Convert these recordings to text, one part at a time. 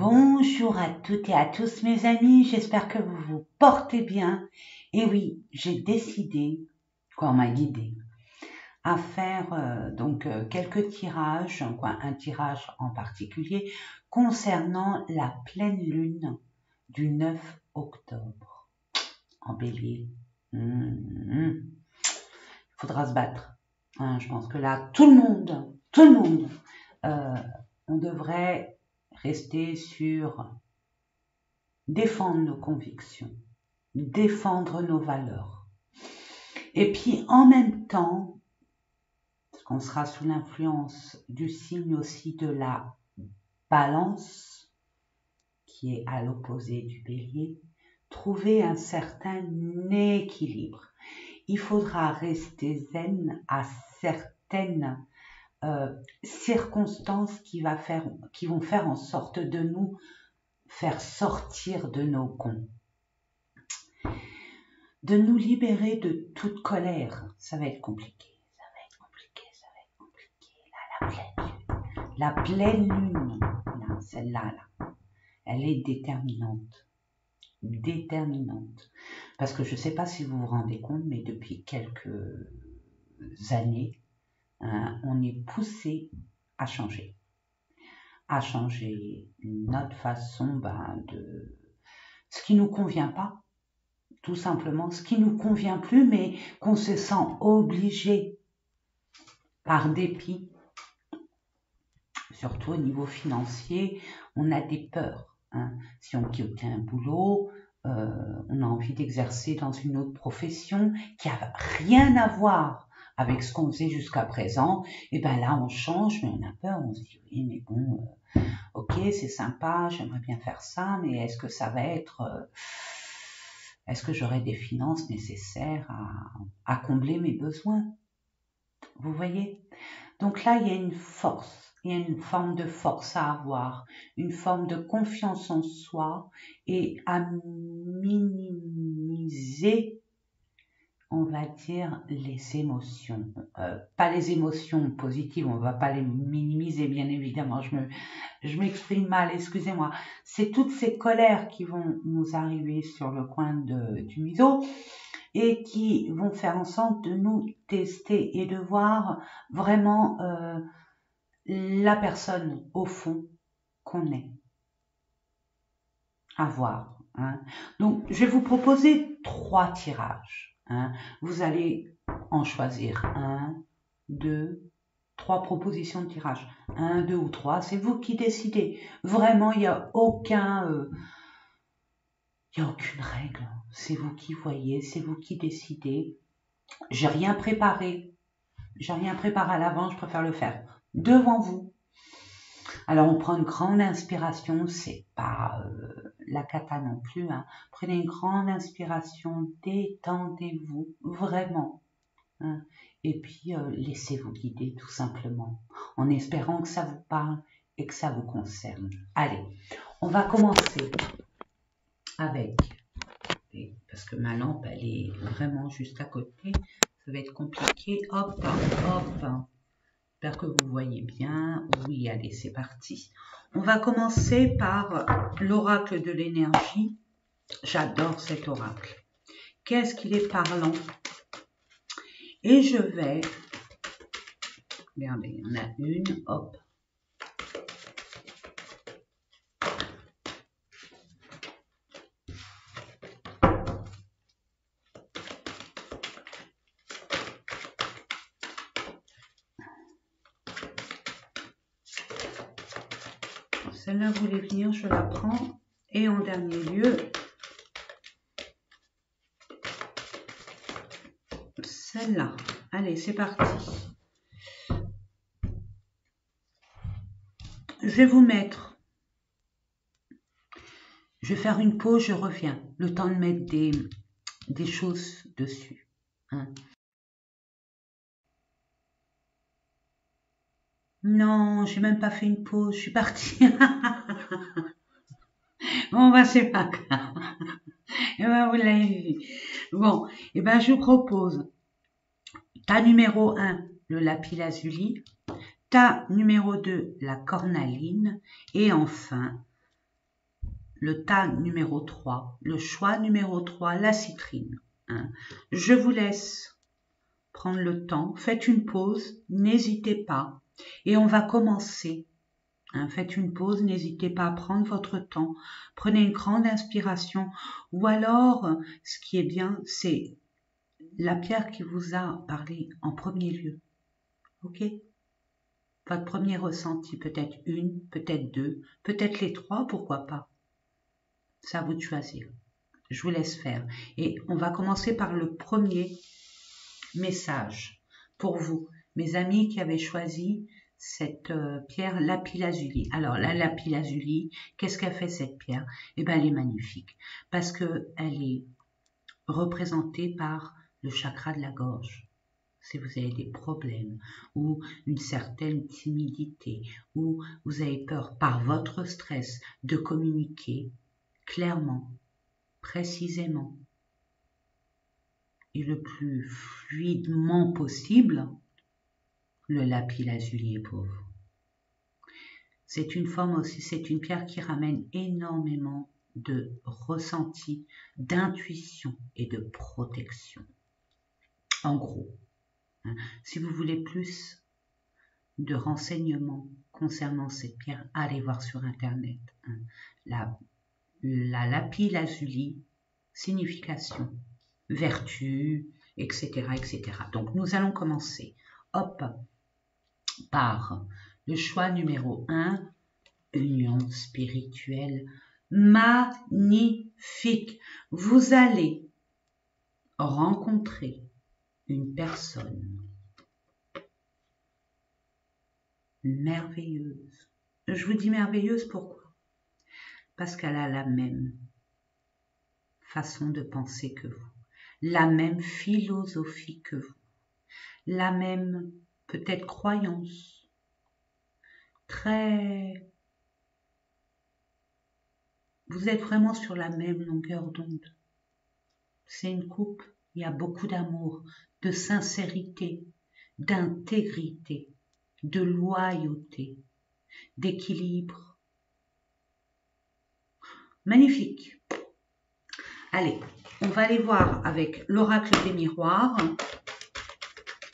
Bonjour à toutes et à tous mes amis, j'espère que vous vous portez bien. Et oui, j'ai décidé, on m'a guidé, à faire quelques tirages, un tirage en particulier concernant la pleine lune du 9 octobre en Bélier. Il faudra se battre. Je pense que là, tout le monde, on devrait rester sur défendre nos convictions, défendre nos valeurs. Et puis en même temps, parce qu'on sera sous l'influence du signe aussi de la balance, qui est à l'opposé du bélier, trouver un certain équilibre. Il faudra rester zen à certaines circonstances qui vont faire en sorte de nous faire sortir de nos gonds, de nous libérer de toute colère. Ça va être compliqué, Là, la pleine lune, là, celle-là, elle est déterminante. Parce que je ne sais pas si vous vous rendez compte, mais depuis quelques années, on est poussé à changer notre façon de ce qui nous convient pas, tout simplement, ce qui nous convient plus, mais qu'on se sent obligé par dépit, surtout au niveau financier, on a des peurs. Si on quitte un boulot, on a envie d'exercer dans une autre profession qui n'a rien à voir avec ce qu'on faisait jusqu'à présent, et bien là on change, mais on a peur, on se dit oui mais bon, ok c'est sympa, j'aimerais bien faire ça, mais est-ce que ça va être, est-ce que j'aurai des finances nécessaires à combler mes besoins? Vous voyez? Donc là il y a une force, il y a une forme de force à avoir, une forme de confiance en soi et à minimiser, on va dire, les émotions. Pas les émotions positives, on ne va pas les minimiser, bien évidemment, je m'exprime mal, excusez-moi. C'est toutes ces colères qui vont nous arriver sur le coin du museau et qui vont faire en sorte de nous tester et de voir vraiment la personne au fond qu'on est. À voir. Donc, je vais vous proposer 3 tirages. Vous allez en choisir 1, 2, 3 propositions de tirage. 1, 2 ou 3, c'est vous qui décidez. Vraiment, il n'y a aucune règle. C'est vous qui voyez, c'est vous qui décidez. J'ai rien préparé à l'avance, je préfère le faire devant vous. Alors on prend une grande inspiration, c'est pas la cata non plus, Prenez une grande inspiration, détendez-vous vraiment, et puis laissez-vous guider tout simplement, en espérant que ça vous parle et que ça vous concerne. Allez, on va commencer avec, parce que ma lampe elle est vraiment juste à côté, ça va être compliqué, hop, hop. J'espère que vous voyez bien. Oui, allez, c'est parti. On va commencer par l'oracle de l'énergie. J'adore cet oracle. Qu'est-ce qu'il est parlant? Et je vais... Regardez, il y en a une, hop. Celle-là voulait venir, je la prends. Et en dernier lieu, celle-là. Allez, c'est parti. Je vais vous mettre... Je vais faire une pause, je reviens. Le temps de mettre des choses dessus. Non, j'ai même pas fait une pause, je suis partie. Bon, bah, c'est pas grave. Et ben, vous l'avez vu. Bon, et ben, je vous propose ta numéro 1, le lapis-lazuli, ta numéro 2, la cornaline, et enfin, le tas numéro 3, le choix numéro 3, la citrine. Hein. Je vous laisse prendre le temps, faites une pause, n'hésitez pas. Et on va commencer. Hein, faites une pause, n'hésitez pas à prendre votre temps. Prenez une grande inspiration. Ou alors, ce qui est bien, c'est la pierre qui vous a parlé en premier lieu. Ok? Votre premier ressenti, peut-être une, peut-être deux, peut-être les trois, pourquoi pas. C'est à vous de choisir. Je vous laisse faire. Et on va commencer par le premier message pour vous, mes amis qui avaient choisi cette pierre lapis-lazuli. Alors la lapis-lazuli, qu'est-ce qu'a fait cette pierre? Eh bien, elle est magnifique parce que elle est représentée par le chakra de la gorge. Si vous avez des problèmes ou une certaine timidité ou vous avez peur par votre stress de communiquer clairement, précisément et le plus fluidement possible, le lapis-lazuli est pour vous. C'est une forme aussi, c'est une pierre qui ramène énormément de ressenti, d'intuition et de protection. En gros, hein, si vous voulez plus de renseignements concernant cette pierre, allez voir sur Internet. Hein, la lapis-lazuli, signification, vertu, etc., etc. Donc, nous allons commencer, hop, par le choix numéro 1, union spirituelle magnifique. Vous allez rencontrer une personne merveilleuse. Je vous dis merveilleuse pourquoi? Parce qu'elle a la même façon de penser que vous, la même philosophie que vous, la même peut-être croyance, très... Vous êtes vraiment sur la même longueur d'onde. C'est une couple, il y a beaucoup d'amour, de sincérité, d'intégrité, de loyauté, d'équilibre. Magnifique. Allez, on va aller voir avec l'oracle des miroirs,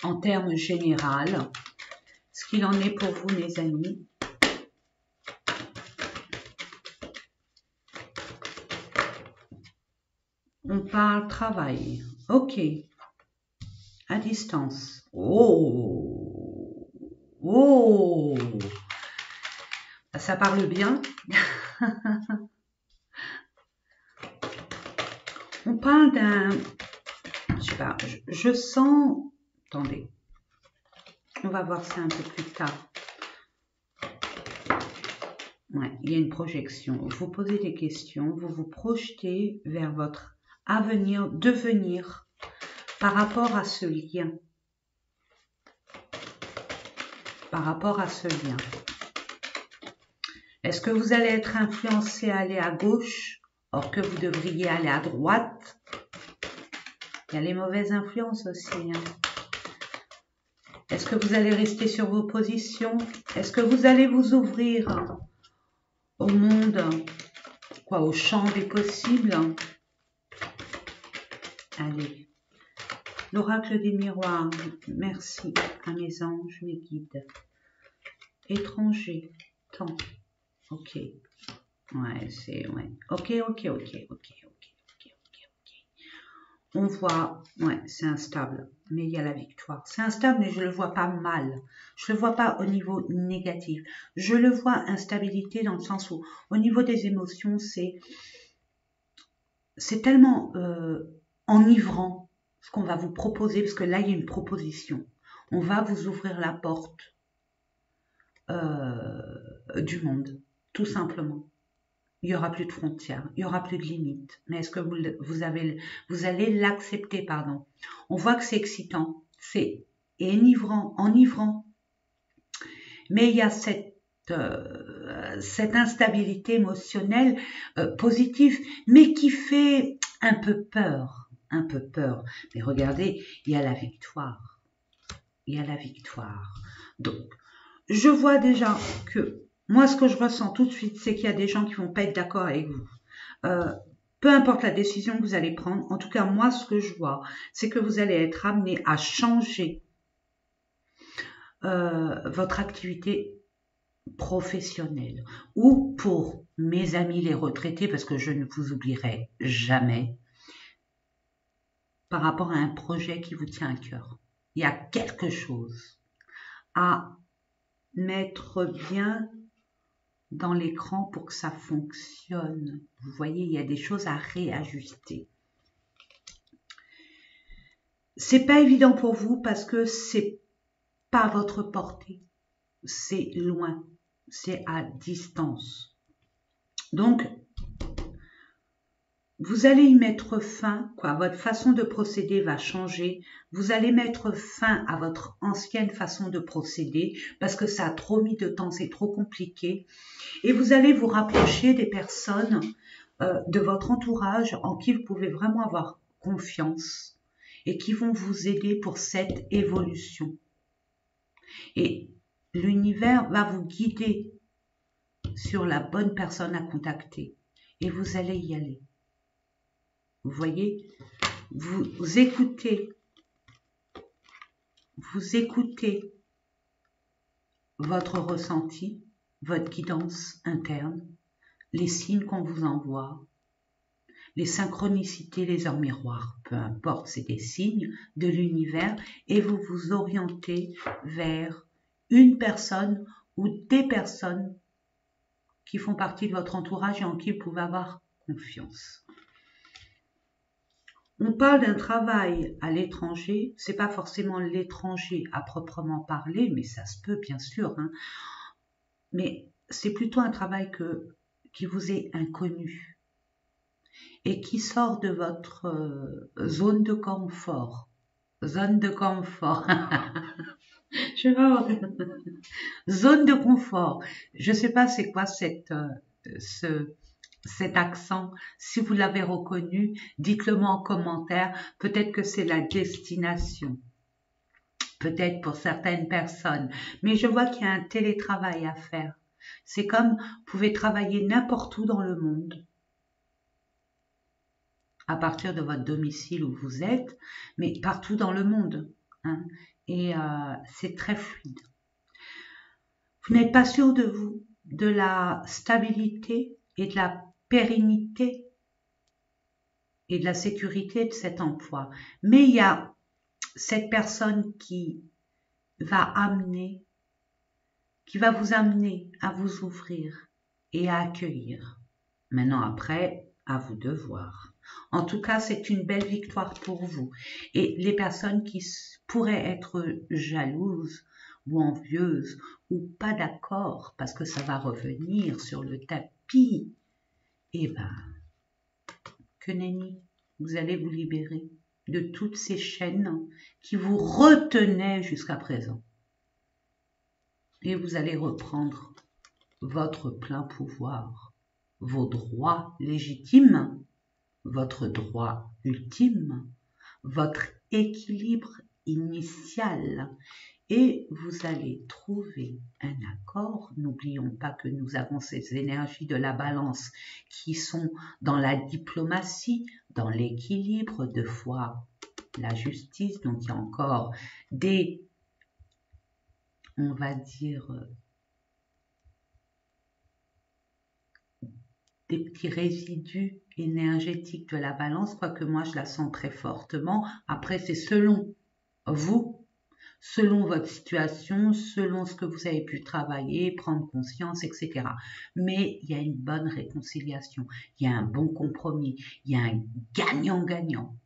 en termes généraux, ce qu'il en est pour vous, mes amis. On parle travail. Ok. À distance. Oh. Oh. Ça parle bien. On parle d'un... Je sais pas, je sens... Attendez. On va voir ça un peu plus tard. Ouais, il y a une projection. Vous posez des questions, vous vous projetez vers votre avenir, devenir, par rapport à ce lien. Par rapport à ce lien. Est-ce que vous allez être influencé à aller à gauche, or que vous devriez aller à droite? Il y a les mauvaises influences aussi. Hein. Est-ce que vous allez rester sur vos positions? Est-ce que vous allez vous ouvrir au monde, quoi, au champ des possibles? Allez. L'oracle des miroirs, merci à mes anges, mes guides. Étranger, temps. Ok. Ouais, c'est... Ouais. Ok. On voit... Ouais, c'est instable, mais il y a la victoire. C'est instable, mais je le vois pas mal. Je le vois pas au niveau négatif. Je le vois instabilité dans le sens où, au niveau des émotions, c'est tellement enivrant ce qu'on va vous proposer, parce que là, il y a une proposition. On va vous ouvrir la porte du monde, tout simplement. Il n'y aura plus de frontières, il n'y aura plus de limites. Mais est-ce que vous allez l'accepter, pardon? On voit que c'est excitant, c'est enivrant. Mais il y a cette instabilité émotionnelle positive, mais qui fait un peu peur. Mais regardez, il y a la victoire. Donc, je vois déjà que moi, ce que je ressens tout de suite, c'est qu'il y a des gens qui vont pas être d'accord avec vous. peu importe la décision que vous allez prendre, en tout cas moi ce que je vois, c'est que vous allez être amené à changer votre activité professionnelle. Ou pour mes amis les retraités, parce que je ne vous oublierai jamais, par rapport à un projet qui vous tient à cœur. Il y a quelque chose à mettre bien dans l'écran pour que ça fonctionne. Vous voyez, il y a des choses à réajuster. C'est pas évident pour vous parce que c'est pas à votre portée. C'est loin. C'est à distance. Donc, vous allez y mettre fin, quoi. Votre façon de procéder va changer. Vous allez mettre fin à votre ancienne façon de procéder parce que ça a trop mis de temps, c'est trop compliqué. Et vous allez vous rapprocher des personnes de votre entourage en qui vous pouvez vraiment avoir confiance et qui vont vous aider pour cette évolution. Et l'univers va vous guider sur la bonne personne à contacter et vous allez y aller. Vous voyez, vous écoutez votre ressenti, votre guidance interne, les signes qu'on vous envoie, les synchronicités, les heures miroirs, peu importe, c'est des signes de l'univers et vous vous orientez vers une personne ou des personnes qui font partie de votre entourage et en qui vous pouvez avoir confiance. On parle d'un travail à l'étranger, c'est pas forcément l'étranger à proprement parler, mais ça se peut bien sûr, hein. Mais c'est plutôt un travail qui vous est inconnu et qui sort de votre zone de confort. Zone de confort. Je vais zone de confort. Je sais pas c'est quoi cet accent. Si vous l'avez reconnu, dites-le moi en commentaire. Peut-être que c'est la destination. Peut-être pour certaines personnes. Mais je vois qu'il y a un télétravail à faire. C'est comme vous pouvez travailler n'importe où dans le monde. À partir de votre domicile où vous êtes, mais partout dans le monde. Hein. Et c'est très fluide. Vous n'êtes pas sûr de vous, de la stabilité et de la pérennité et de la sécurité de cet emploi. Mais il y a cette personne qui va vous amener à vous ouvrir et à accueillir. Maintenant, après, à vous de voir. En tout cas, c'est une belle victoire pour vous. Et les personnes qui pourraient être jalouses ou envieuses ou pas d'accord parce que ça va revenir sur le tapis, eh ben, que nenni, vous allez vous libérer de toutes ces chaînes qui vous retenaient jusqu'à présent. Et vous allez reprendre votre plein pouvoir, vos droits légitimes, votre droit ultime, votre équilibre initial et vous allez trouver un accord. N'oublions pas que nous avons ces énergies de la balance qui sont dans la diplomatie, dans l'équilibre, deux fois la justice. Donc il y a encore des, on va dire, des petits résidus énergétiques de la balance, quoique moi je la sens très fortement. Après c'est selon vous, selon votre situation, selon ce que vous avez pu travailler, prendre conscience, etc. Mais il y a une bonne réconciliation, il y a un bon compromis, il y a un gagnant-gagnant.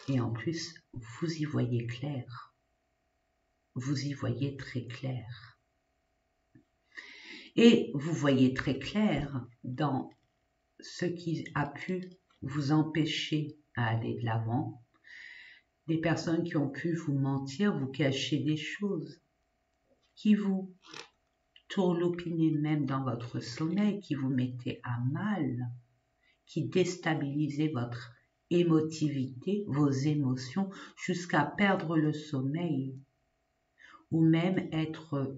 Et en plus, vous y voyez clair. Vous y voyez très clair. Et vous voyez très clair dans ce qui a pu vous empêcher à aller de l'avant, des personnes qui ont pu vous mentir, vous cacher des choses, qui vous tourlopinez même dans votre sommeil, qui vous mettaient à mal, qui déstabilisaient votre émotivité, vos émotions, jusqu'à perdre le sommeil, ou même être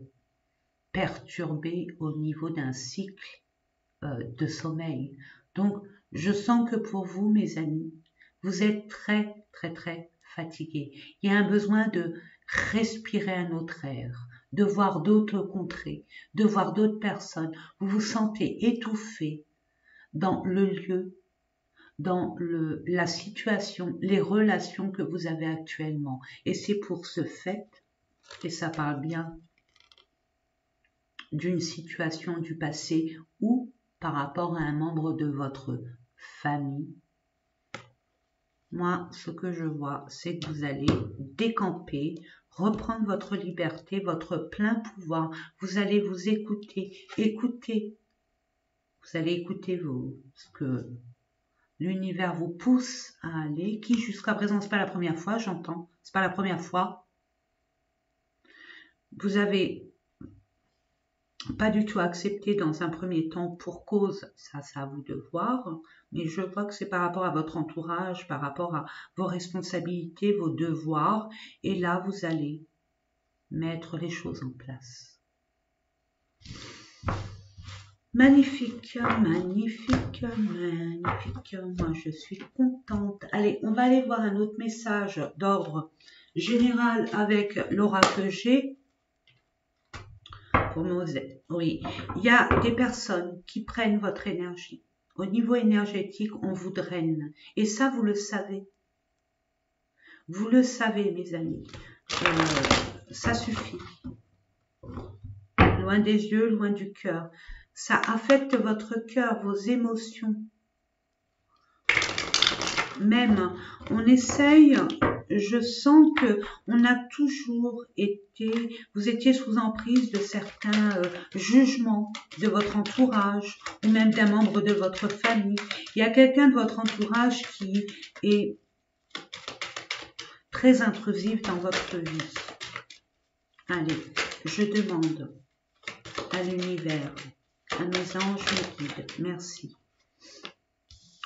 perturbé au niveau d'un cycle de sommeil. Donc, je sens que pour vous, mes amis, vous êtes très, très, très fatigués. Il y a un besoin de respirer un autre air, de voir d'autres contrées, de voir d'autres personnes. Vous vous sentez étouffé dans le lieu, dans la situation, les relations que vous avez actuellement. Et c'est pour ce fait, et ça parle bien d'une situation du passé ou par rapport à un membre de votre famille. Moi, ce que je vois, c'est que vous allez décamper, reprendre votre liberté, votre plein pouvoir. Vous allez vous écouter, vous allez écouter ce que l'univers vous pousse à aller, qui jusqu'à présent, c'est pas la première fois, j'entends, c'est pas la première fois. Vous avez pas du tout accepté dans un premier temps pour cause, ça à vous de voir, mais je vois que c'est par rapport à votre entourage, par rapport à vos responsabilités, vos devoirs, et là vous allez mettre les choses en place. Magnifique, magnifique, magnifique, moi je suis contente. Allez, on va aller voir un autre message d'ordre général avec l'oracle G. Pour Moselle. Oui, il y a des personnes qui prennent votre énergie. Au niveau énergétique, on vous draine. Et ça, vous le savez. Vous le savez, mes amis. Ça suffit. Loin des yeux, loin du cœur. Ça affecte votre cœur, vos émotions. Même, on essaye, je sens que on a toujours été, vous étiez sous emprise de certains jugements de votre entourage ou même d'un membre de votre famille. Il y a quelqu'un de votre entourage qui est très intrusif dans votre vie. Allez, je demande à l'univers, à mes anges, mes guides, merci.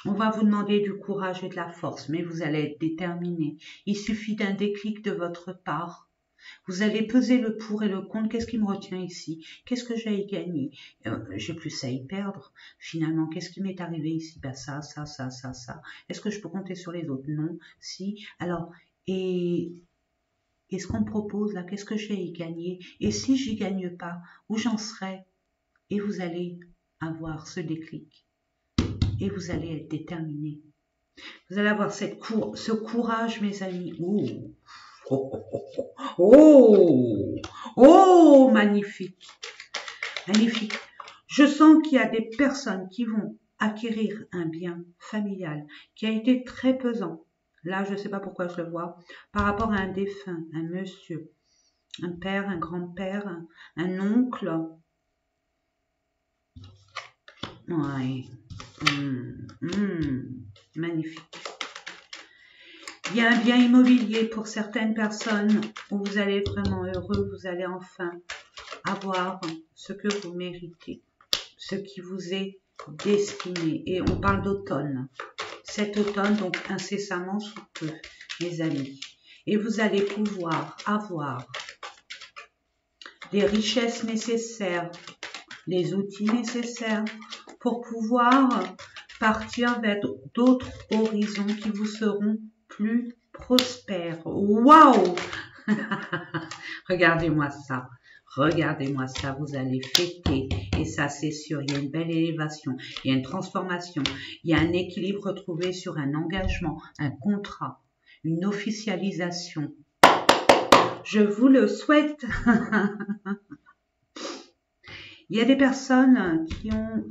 On va vous demander du courage et de la force, mais vous allez être déterminé. Il suffit d'un déclic de votre part. Vous allez peser le pour et le contre. Qu'est-ce qui me retient ici? Qu'est-ce que j'ai à y gagner? J'ai plus à y perdre. Finalement, qu'est-ce qui m'est arrivé ici? Ben ça, ça, ça, ça, ça. Est-ce que je peux compter sur les autres? Non. Si. Alors, et ce qu'on me propose là, qu'est-ce que j'ai à y gagner? Et si j'y gagne pas, où j'en serai? Et vous allez avoir ce déclic. Et vous allez être déterminé. Vous allez avoir ce courage, mes amis. Oh, oh, oh, oh, oh, magnifique, magnifique. Je sens qu'il y a des personnes qui vont acquérir un bien familial qui a été très pesant. Là, je ne sais pas pourquoi je le vois. Par rapport à un défunt, un monsieur, un père, un grand-père, un oncle. Ouais. Magnifique. Il y a un bien immobilier pour certaines personnes où vous allez être vraiment heureux, vous allez enfin avoir ce que vous méritez, ce qui vous est destiné. Et on parle d'automne. Cet automne, donc incessamment sous peu, mes amis. Et vous allez pouvoir avoir les richesses nécessaires, les outils nécessaires pour pouvoir partir vers d'autres horizons qui vous seront plus prospères. Waouh! Regardez-moi ça. Regardez-moi ça, vous allez fêter. Et ça, c'est sûr, il y a une belle élévation, il y a une transformation, il y a un équilibre retrouvé sur un engagement, un contrat, une officialisation. Je vous le souhaite. Il y a des personnes qui ont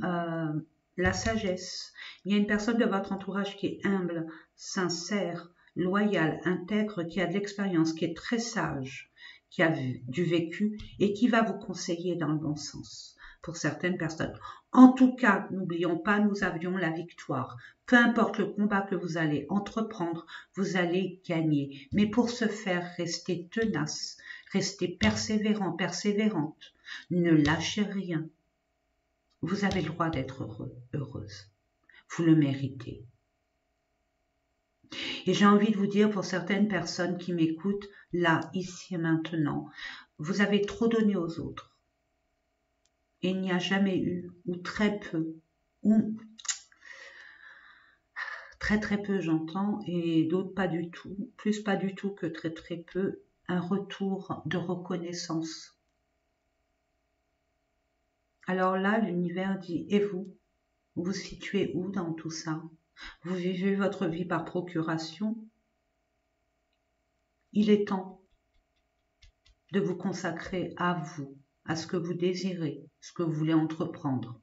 la sagesse. Il y a une personne de votre entourage qui est humble, sincère, loyale, intègre, qui a de l'expérience, qui est très sage, qui a du vécu et qui va vous conseiller dans le bon sens pour certaines personnes. En tout cas, n'oublions pas, nous avions la victoire. Peu importe le combat que vous allez entreprendre, vous allez gagner. Mais pour ce faire, restez tenace, restez persévérant, persévérante. Ne lâchez rien. Vous avez le droit d'être heureux, heureuse. Vous le méritez. Et j'ai envie de vous dire pour certaines personnes qui m'écoutent, là, ici et maintenant, vous avez trop donné aux autres. Et il n'y a jamais eu, ou très peu, ou Très très peu j'entends, et d'autres pas du tout. Plus pas du tout que très très peu. Un retour de reconnaissance. Alors là, l'univers dit, et vous? Vous vous situez où dans tout ça? Vous vivez votre vie par procuration? Il est temps de vous consacrer à vous, à ce que vous désirez, ce que vous voulez entreprendre,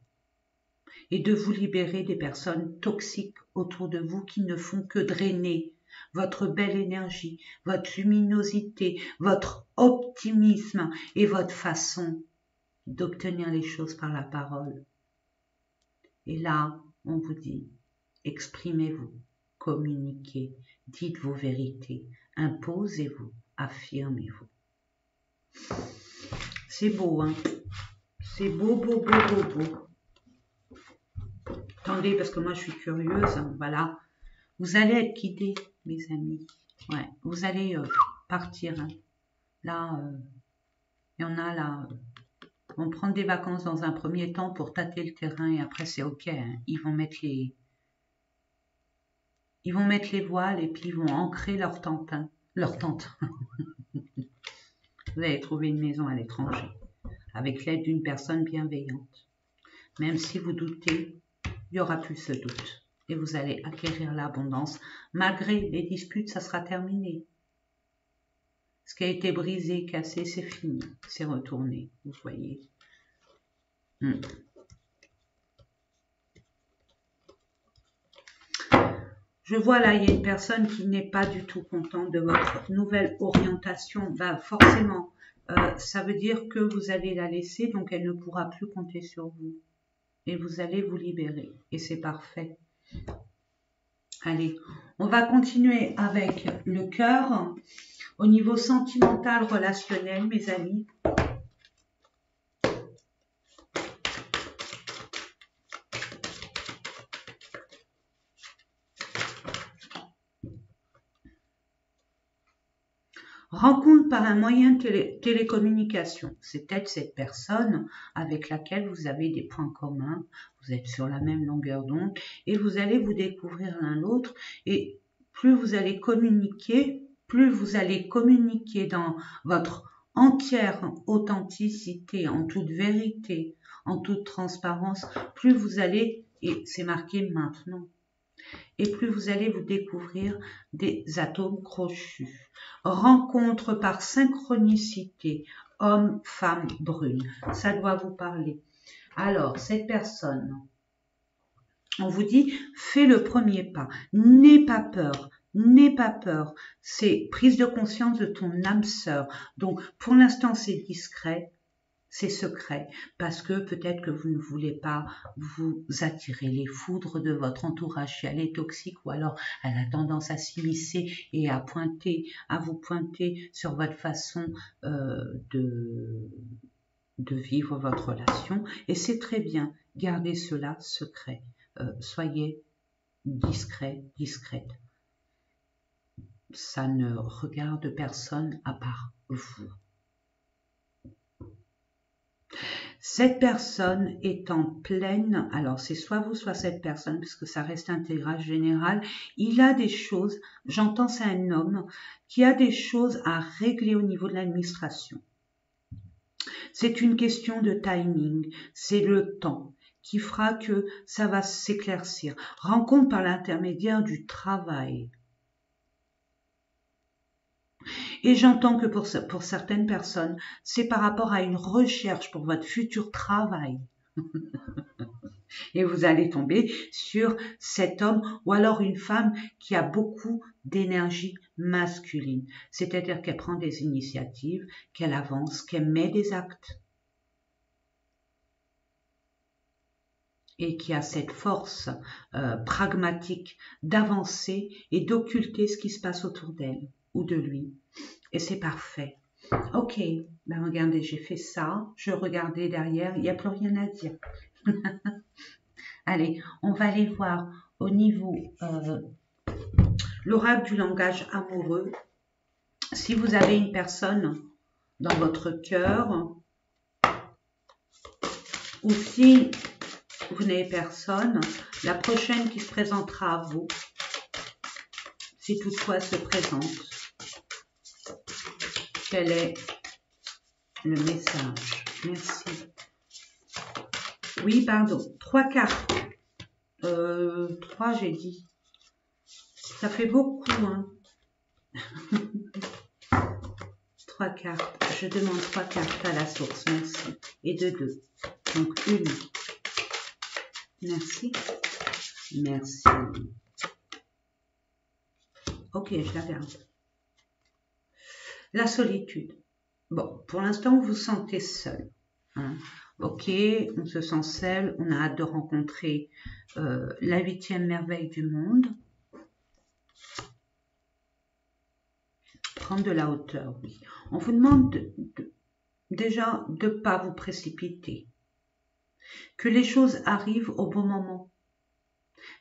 et de vous libérer des personnes toxiques autour de vous qui ne font que drainer votre belle énergie, votre luminosité, votre optimisme et votre façon d'obtenir les choses par la parole. Et là, on vous dit, exprimez-vous, communiquez, dites vos vérités, imposez-vous, affirmez-vous. C'est beau, hein? C'est beau, beau, beau, beau, beau. Attendez, parce que moi je suis curieuse, hein, voilà. Vous allez être guidés, mes amis. Ouais, vous allez partir. Hein. Là, il y en a là. Vont prendre des vacances dans un premier temps pour tâter le terrain et après c'est ok. Hein. Ils vont mettre les voiles et puis ils vont ancrer leur tente. Hein. Leur tente. Vous allez trouver une maison à l'étranger avec l'aide d'une personne bienveillante. Même si vous doutez, il y aura plus ce doute. Et vous allez acquérir l'abondance. Malgré les disputes, ça sera terminé. Ce qui a été brisé, cassé, c'est fini. C'est retourné, vous voyez. Je vois là, il y a une personne qui n'est pas du tout contente de votre nouvelle orientation. Bah, forcément, ça veut dire que vous allez la laisser, donc elle ne pourra plus compter sur vous. Et vous allez vous libérer. Et c'est parfait. Allez, on va continuer avec le cœur. Au niveau sentimental, relationnel, mes amis. Rencontre par un moyen de télécommunication. C'est peut-être cette personne avec laquelle vous avez des points communs, vous êtes sur la même longueur d'onde et vous allez vous découvrir l'un l'autre et plus vous allez communiquer dans votre entière authenticité, en toute vérité, en toute transparence, plus vous allez, et c'est marqué maintenant, et plus vous allez vous découvrir des atomes crochus. Rencontre par synchronicité, homme, femme, brune. Ça doit vous parler. Alors, cette personne, on vous dit, fais le premier pas. N'aie pas peur. N'aie pas peur. C'est prise de conscience de ton âme sœur. Donc, pour l'instant, c'est discret. C'est secret, parce que peut-être que vous ne voulez pas vous attirer les foudres de votre entourage si elle est toxique, ou alors elle a tendance à s'immiscer et à vous pointer sur votre façon de vivre votre relation. Et c'est très bien, gardez cela secret. Soyez discret, discrète. Ça ne regarde personne à part vous. Cette personne est en pleine, alors c'est soit vous, soit cette personne, puisque ça reste un tirage général, il a des choses, j'entends c'est un homme, qui a des choses à régler au niveau de l'administration. C'est une question de timing, c'est le temps qui fera que ça va s'éclaircir. Rencontre par l'intermédiaire du travail. Et j'entends que pour certaines personnes, c'est par rapport à une recherche pour votre futur travail. Et vous allez tomber sur cet homme ou alors une femme qui a beaucoup d'énergie masculine. C'est-à-dire qu'elle prend des initiatives, qu'elle avance, qu'elle met des actes. Et qui a cette force pragmatique d'avancer et d'occulter ce qui se passe autour d'elle ou de lui. Et c'est parfait. Ok, ben regardez, j'ai fait ça, je regardais derrière, il n'y a plus rien à dire. Allez, on va aller voir au niveau l'oracle du langage amoureux. Si vous avez une personne dans votre cœur, ou si vous n'avez personne, la prochaine qui se présentera à vous, si toutefois elle se présente. Quel est le message? Merci. Oui, pardon. 3 cartes. 3, j'ai dit. Ça fait beaucoup, hein. 3 cartes. Je demande 3 cartes à la source. Merci. Et de 2. Donc, 1. Merci. Merci. Ok, je la garde. La solitude. Bon, pour l'instant, vous vous sentez seul. Hein. Ok, on se sent seul. On a hâte de rencontrer la 8e merveille du monde. Prendre de la hauteur, oui. On vous demande déjà de ne pas vous précipiter. Que les choses arrivent au bon moment.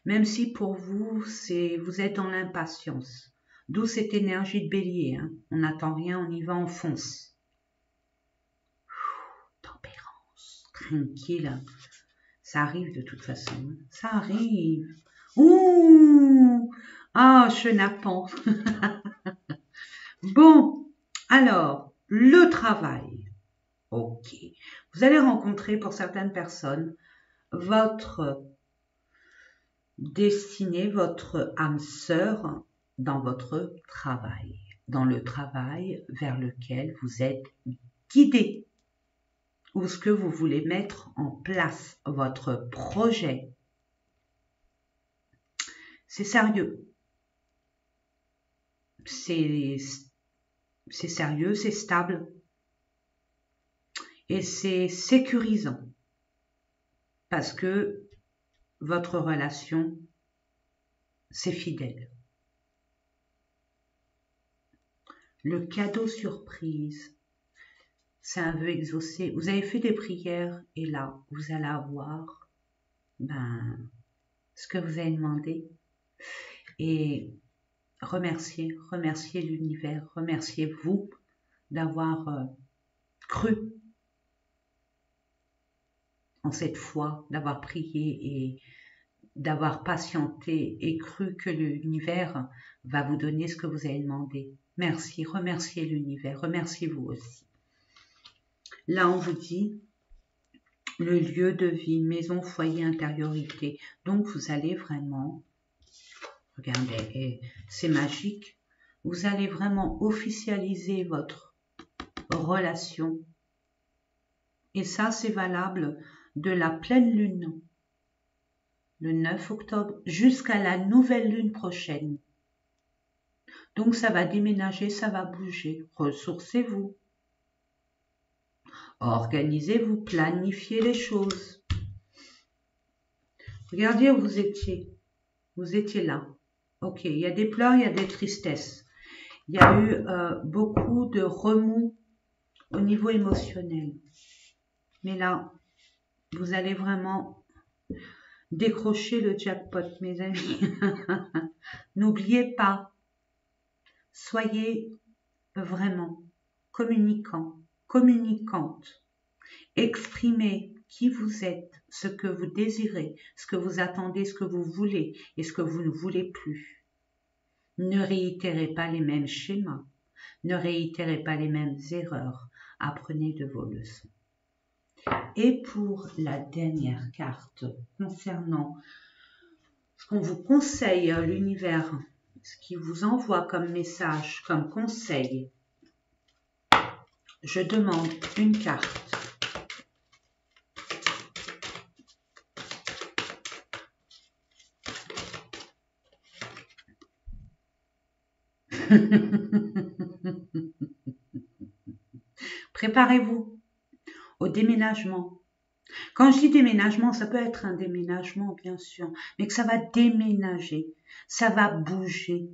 Même si pour vous, vous êtes dans l'impatience. D'où cette énergie de bélier. Hein. On n'attend rien, on y va, on fonce. Tempérance, tranquille. Ça arrive de toute façon. Hein. Ça arrive. Ouh! Ah, chenapan. Bon, alors, le travail. Ok. Vous allez rencontrer pour certaines personnes votre destinée, votre âme sœur dans votre travail. Dans le travail vers lequel vous êtes guidé. Ou ce que vous voulez mettre en place, votre projet. C'est sérieux. C'est sérieux, c'est stable. Et c'est sécurisant. Parce que votre relation, c'est fidèle. Le cadeau surprise, c'est un vœu exaucé. Vous avez fait des prières et là, vous allez avoir ce que vous avez demandé. Et remerciez l'univers, remerciez-vous d'avoir cru en cette foi, d'avoir prié et d'avoir patienté et cru que l'univers va vous donner ce que vous avez demandé. Merci, remerciez l'univers, remerciez-vous aussi. Là, on vous dit le lieu de vie, maison, foyer, intériorité. Donc, vous allez vraiment, regardez, c'est magique, vous allez vraiment officialiser votre relation. Et ça, c'est valable de la pleine lune, le 9 octobre, jusqu'à la nouvelle lune prochaine. Donc, ça va déménager, ça va bouger. Ressourcez-vous. Organisez-vous, planifiez les choses. Regardez où vous étiez. Vous étiez là. Ok, il y a des pleurs, il y a des tristesses. Il y a eu beaucoup de remous au niveau émotionnel. Mais là, vous allez vraiment décrocher le jackpot, mes amis. N'oubliez pas, soyez vraiment communicant, communicante. Exprimez qui vous êtes, ce que vous désirez, ce que vous attendez, ce que vous voulez et ce que vous ne voulez plus. Ne réitérez pas les mêmes schémas, ne réitérez pas les mêmes erreurs, apprenez de vos leçons. Et pour la dernière carte concernant ce qu'on vous conseille, l'univers, ce qui vous envoie comme message, comme conseil, je demande une carte. Préparez-vous au déménagement. Quand je dis déménagement, ça peut être un déménagement, bien sûr, mais que ça va déménager, ça va bouger,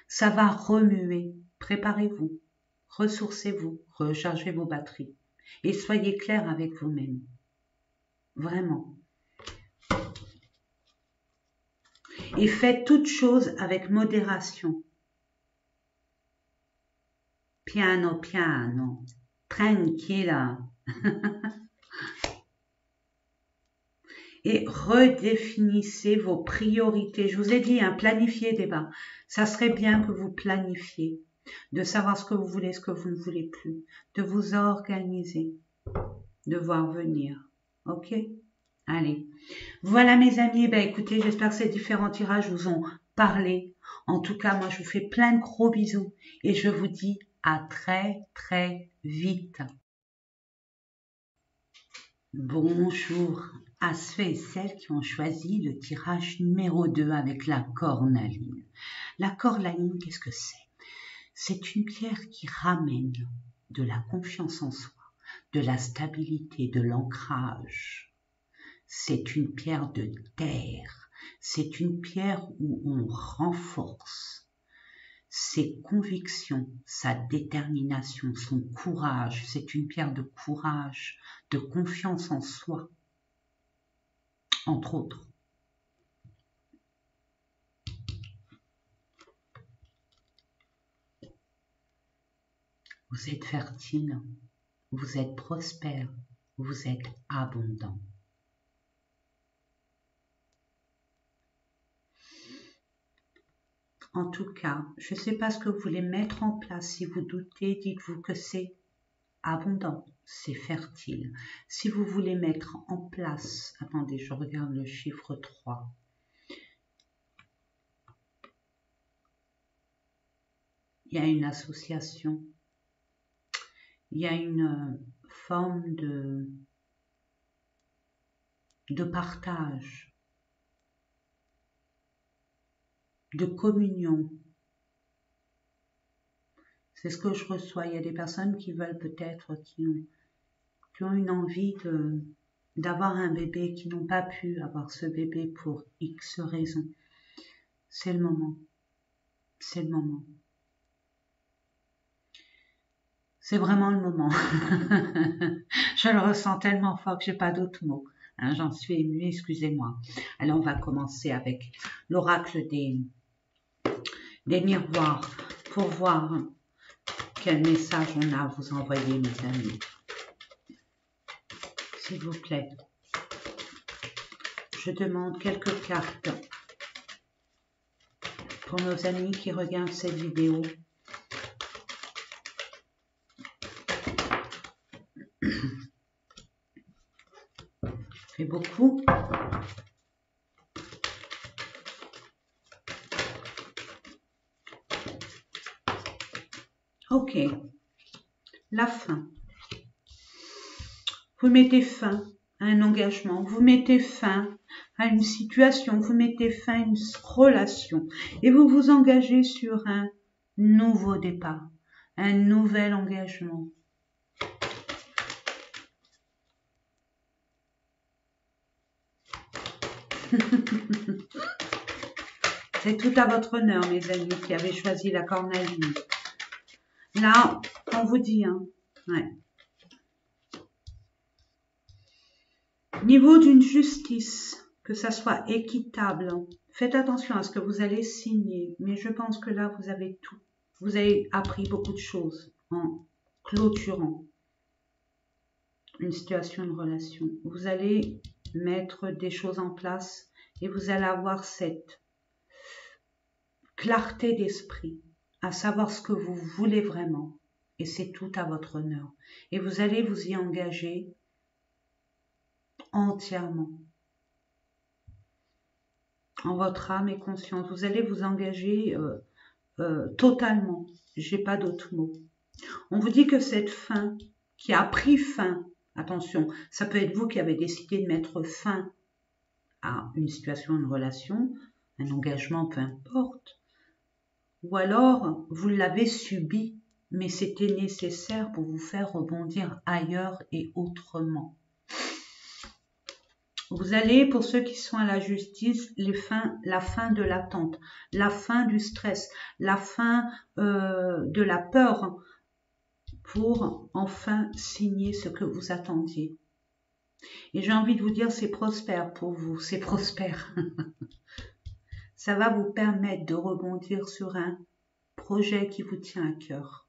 ça va remuer. Préparez-vous, ressourcez-vous, rechargez vos batteries et soyez clair avec vous-même. Vraiment. Et faites toutes choses avec modération. Piano, piano, tranquille. et redéfinissez vos priorités. Je vous ai dit, hein, planifiez des bains. Ça serait bien que vous planifiez, de savoir ce que vous voulez, ce que vous ne voulez plus, de vous organiser, de voir venir. Ok? Allez. Voilà mes amis, ben écoutez, j'espère que ces différents tirages vous ont parlé. En tout cas, moi je vous fais plein de gros bisous et je vous dis à très très vite. Bonjour à ceux et celles qui ont choisi le tirage numéro 2 avec la cornaline. La cornaline, qu'est-ce que c'est? C'est une pierre qui ramène de la confiance en soi, de la stabilité, de l'ancrage. C'est une pierre de terre. C'est une pierre où on renforce ses convictions, sa détermination, son courage. C'est une pierre de courage, de confiance en soi, entre autres. Vous êtes fertile, vous êtes prospère, vous êtes abondant. En tout cas, je ne sais pas ce que vous voulez mettre en place. Si vous doutez, dites-vous que c'est abondant, c'est fertile. Si vous voulez mettre en place, attendez, je regarde le chiffre 3. Il y a une association, il y a une forme de partage, de communion. C'est ce que je reçois. Il y a des personnes qui veulent peut-être, qui ont une envie d'avoir un bébé, qui n'ont pas pu avoir ce bébé pour X raisons. C'est le moment. C'est le moment. C'est vraiment le moment. Je le ressens tellement fort que j'ai pas d'autres mots. Hein, j'en suis émue, excusez-moi. Alors on va commencer avec l'oracle des miroirs pour voir quel message on a à vous envoyer, mes amis. S'il vous plaît. Je demande quelques cartes pour nos amis qui regardent cette vidéo. Fait beaucoup. Ok. La fin. Vous mettez fin à un engagement, vous mettez fin à une situation, vous mettez fin à une relation et vous vous engagez sur un nouveau départ, un nouvel engagement. C'est tout à votre honneur, mes amis, qui avez choisi la cornaline. Là, on vous dit, hein, ouais. Niveau d'une justice, que ça soit équitable, faites attention à ce que vous allez signer, mais je pense que là, vous avez tout. Vous avez appris beaucoup de choses en clôturant une situation, une relation. Vous allez mettre des choses en place et vous allez avoir cette clarté d'esprit à savoir ce que vous voulez vraiment. Et c'est tout à votre honneur. Et vous allez vous y engager entièrement. En votre âme et conscience. Vous allez vous engager totalement. J'ai pas d'autres mots. On vous dit que cette fin qui a pris fin, attention, ça peut être vous qui avez décidé de mettre fin à une situation, une relation, un engagement, peu importe. Ou alors, vous l'avez subi, mais c'était nécessaire pour vous faire rebondir ailleurs et autrement. Vous allez, pour ceux qui sont à la justice, la fin de l'attente, la fin du stress, la fin de la peur pour enfin signer ce que vous attendiez. Et j'ai envie de vous dire, c'est prospère pour vous, c'est prospère. Ça va vous permettre de rebondir sur un projet qui vous tient à cœur.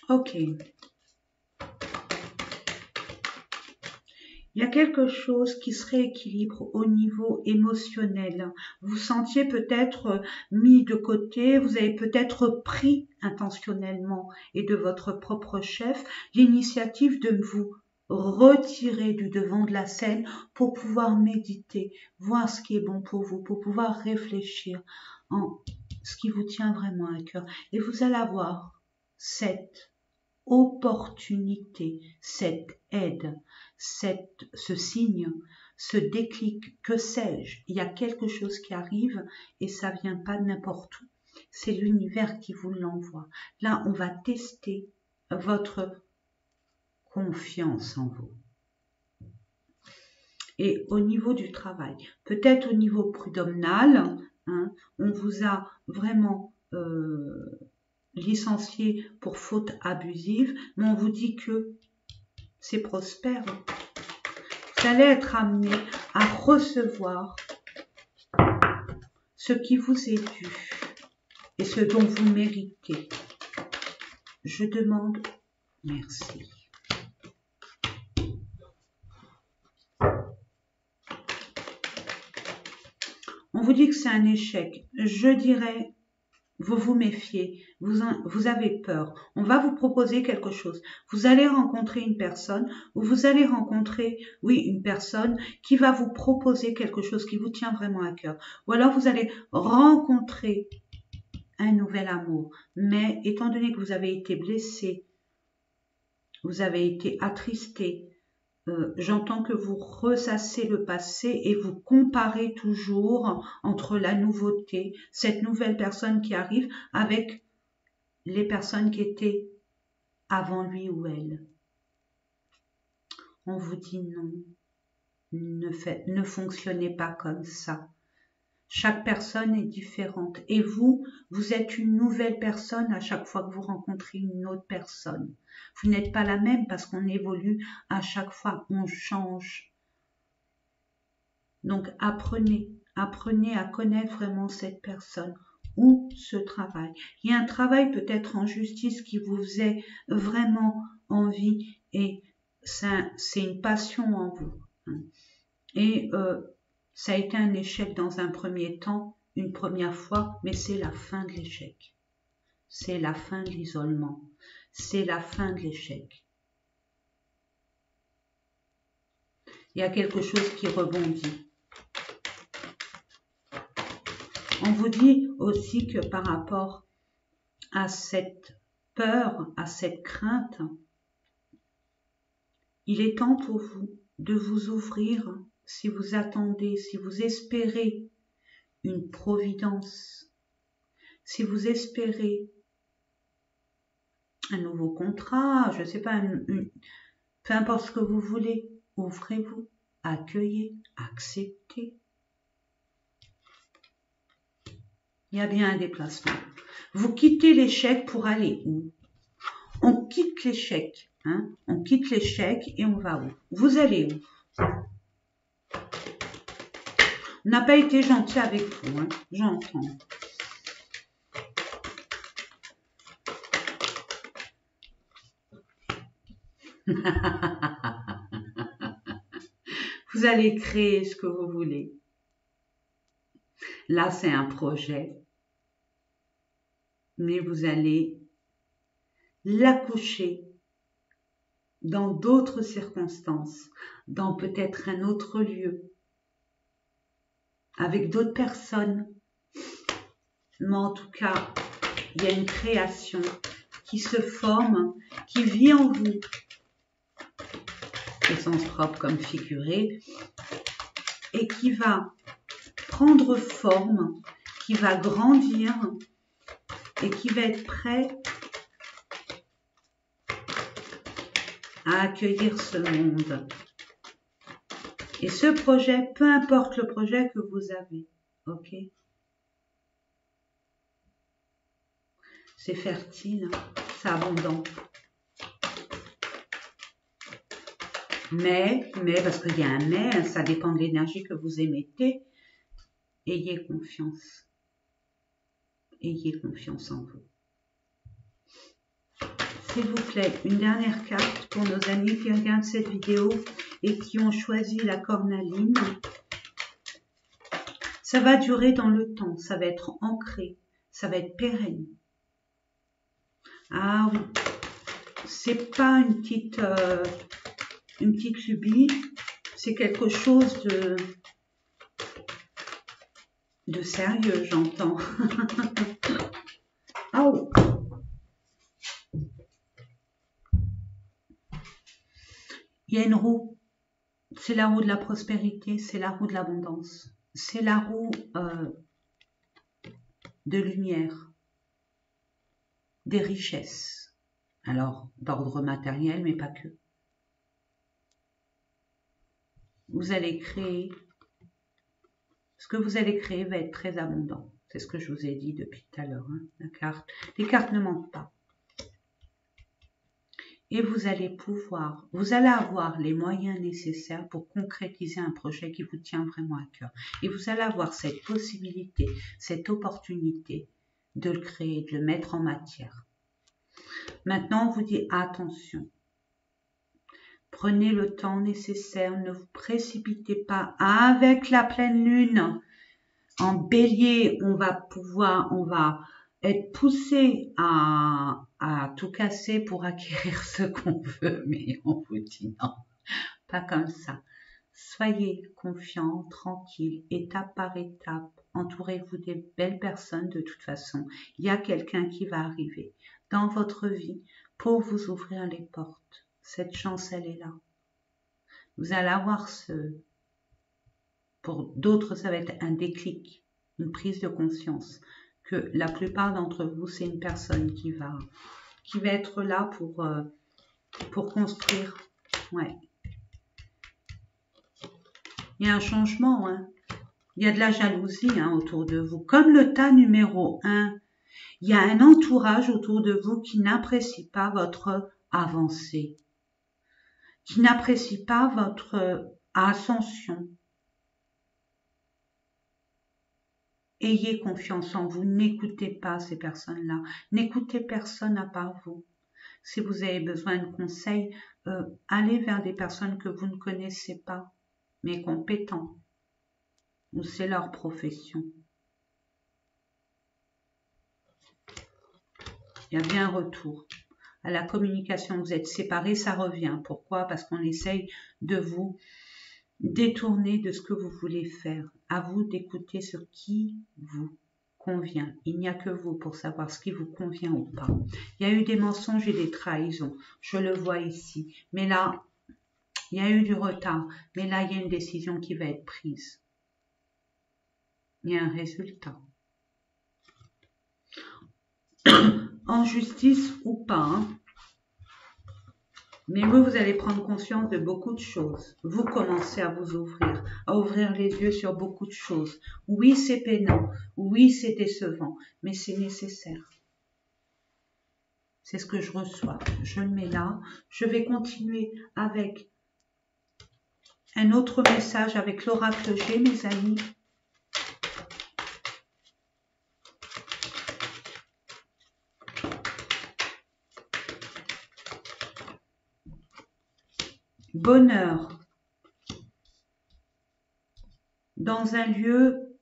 Ok. Il y a quelque chose qui se rééquilibre au niveau émotionnel. Vous vous sentiez peut-être mis de côté, vous avez peut-être pris intentionnellement et de votre propre chef l'initiative de vous retirer du devant de la scène pour pouvoir méditer, voir ce qui est bon pour vous, pour pouvoir réfléchir en ce qui vous tient vraiment à cœur. Et vous allez avoir cette opportunité, cette aide, ce signe, ce déclic, que sais-je, il y a quelque chose qui arrive et ça vient pas de n'importe où. C'est l'univers qui vous l'envoie. Là, on va tester votre confiance en vous. Et au niveau du travail, peut-être au niveau prud'homal, hein, on vous a vraiment licencié pour faute abusive, mais on vous dit que c'est prospère. Vous allez être amené à recevoir ce qui vous est dû et ce dont vous méritez. Je demande merci. On vous dit que c'est un échec. Je dirais, vous vous méfiez, vous avez peur. On va vous proposer quelque chose. Vous allez rencontrer une personne ou vous allez rencontrer, oui, une personne qui va vous proposer quelque chose qui vous tient vraiment à cœur. Ou alors vous allez rencontrer un nouvel amour. Mais étant donné que vous avez été blessé, vous avez été attristé, j'entends que vous ressassez le passé et vous comparez toujours entre la nouveauté, cette nouvelle personne qui arrive, avec les personnes qui étaient avant lui ou elle. On vous dit non, ne fonctionnez pas comme ça. Chaque personne est différente et vous êtes une nouvelle personne à chaque fois que vous rencontrez une autre personne. Vous n'êtes pas la même parce qu'on évolue à chaque fois, on change. Donc apprenez à connaître vraiment cette personne ou ce travail. Il y a un travail peut-être en justice qui vous faisait vraiment envie et c'est une passion en vous. Et ça a été un échec dans un premier temps, une première fois, mais c'est la fin de l'échec. C'est la fin de l'isolement. C'est la fin de l'échec. Il y a quelque chose qui rebondit. On vous dit aussi que par rapport à cette peur, à cette crainte, il est temps pour vous de vous ouvrir si vous attendez, si vous espérez une providence, si vous espérez un nouveau contrat, je ne sais pas, peu importe ce que vous voulez, ouvrez-vous, accueillez, acceptez. Il y a bien un déplacement. Vous quittez l'échec pour aller où? On quitte l'échec, hein? On quitte l'échec et on va où? Vous allez où? On n'a pas été gentil avec vous, hein? J'entends. Vous allez créer ce que vous voulez. Là, c'est un projet, mais vous allez l'accoucher dans d'autres circonstances, dans peut-être un autre lieu, avec d'autres personnes. Mais en tout cas, il y a une création qui se forme, qui vit en vous, au sens propre comme figuré, et qui va prendre forme, qui va grandir et qui va être prêt à accueillir ce monde. Et ce projet, peu importe le projet que vous avez, ok? C'est fertile, c'est abondant. Mais, parce qu'il y a un mais, ça dépend de l'énergie que vous émettez, ayez confiance. Ayez confiance en vous. s'il vous plaît, une dernière carte pour nos amis qui regardent cette vidéo et qui ont choisi la cornaline. Ça va durer dans le temps, ça va être ancré, ça va être pérenne. Ah oui, c'est pas une petite lubie, c'est quelque chose de sérieux, j'entends. Oh. Il y a une roue, c'est la roue de la prospérité, c'est la roue de l'abondance, c'est la roue de lumière, des richesses, alors d'ordre matériel, mais pas que. Vous allez créer, ce que vous allez créer va être très abondant. C'est ce que je vous ai dit depuis tout à l'heure. Hein, les cartes ne mentent pas. Et vous allez avoir les moyens nécessaires pour concrétiser un projet qui vous tient vraiment à cœur. Et vous allez avoir cette possibilité, cette opportunité de le créer, de le mettre en matière. Maintenant, on vous dit attention. Prenez le temps nécessaire, ne vous précipitez pas avec la pleine lune. En bélier, on va être poussé à tout casser pour acquérir ce qu'on veut, mais on vous dit non, pas comme ça. Soyez confiants, tranquilles, étape par étape. Entourez-vous des belles personnes de toute façon. Il y a quelqu'un qui va arriver dans votre vie pour vous ouvrir les portes. Cette chance, elle est là. Vous allez avoir pour d'autres, ça va être un déclic, une prise de conscience. Que la plupart d'entre vous, c'est une personne qui va être là pour construire. Ouais. Il y a un changement, hein. Il y a de la jalousie autour de vous. Comme le tas numéro 1, il y a un entourage autour de vous qui n'apprécie pas votre avancée, qui n'apprécie pas votre ascension. Ayez confiance en vous, n'écoutez pas ces personnes-là, n'écoutez personne à part vous. Si vous avez besoin de conseils, allez vers des personnes que vous ne connaissez pas, mais compétents, ou c'est leur profession. Il y a bien un retour. À la communication, vous êtes séparés, ça revient. Pourquoi? Parce qu'on essaye de vous détourner de ce que vous voulez faire. À vous d'écouter ce qui vous convient. Il n'y a que vous pour savoir ce qui vous convient ou pas. Il y a eu des mensonges et des trahisons. Je le vois ici. Mais là, il y a eu du retard. Mais là, il y a une décision qui va être prise. Il y a un résultat. En justice ou pas, mais vous allez prendre conscience de beaucoup de choses. Vous commencez à vous ouvrir, à ouvrir les yeux sur beaucoup de choses. Oui, c'est peinant, oui, c'est décevant, mais c'est nécessaire. C'est ce que je reçois. Je le mets là. Je vais continuer avec un autre message avec l'oracle G, mes amis. Bonheur. Dans un lieu,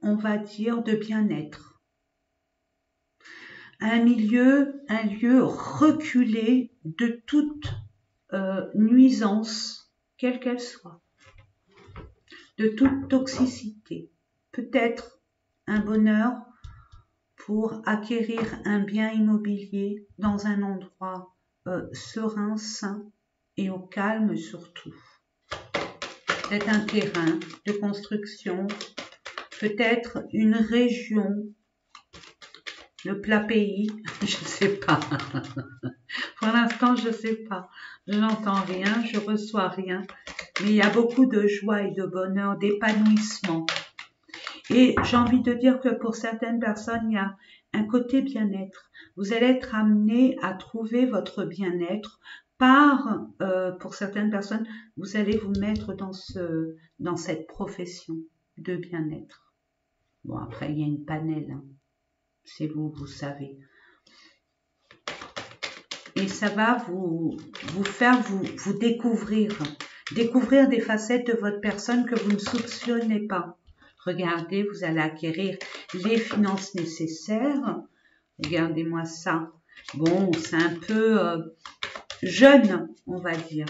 on va dire, de bien-être. Un lieu reculé de toute nuisance, quelle qu'elle soit, de toute toxicité. Peut-être un bonheur pour acquérir un bien immobilier dans un endroit serein, sain et au calme surtout. Peut-être un terrain de construction, peut-être une région, le plat pays, je ne sais pas. Pour l'instant, je ne sais pas. Je n'entends rien, je ne reçois rien. Mais il y a beaucoup de joie et de bonheur, d'épanouissement. Et j'ai envie de dire que pour certaines personnes, il y a un côté bien-être. Vous allez être amené à trouver votre bien-être pour certaines personnes, vous allez vous mettre dans cette profession de bien-être. Bon, après, il y a une panelle. C'est vous savez. et ça va vous faire vous découvrir des facettes de votre personne que vous ne soupçonnez pas. Regardez, vous allez acquérir les finances nécessaires. Regardez-moi ça. Bon, c'est un peu jeune, on va dire.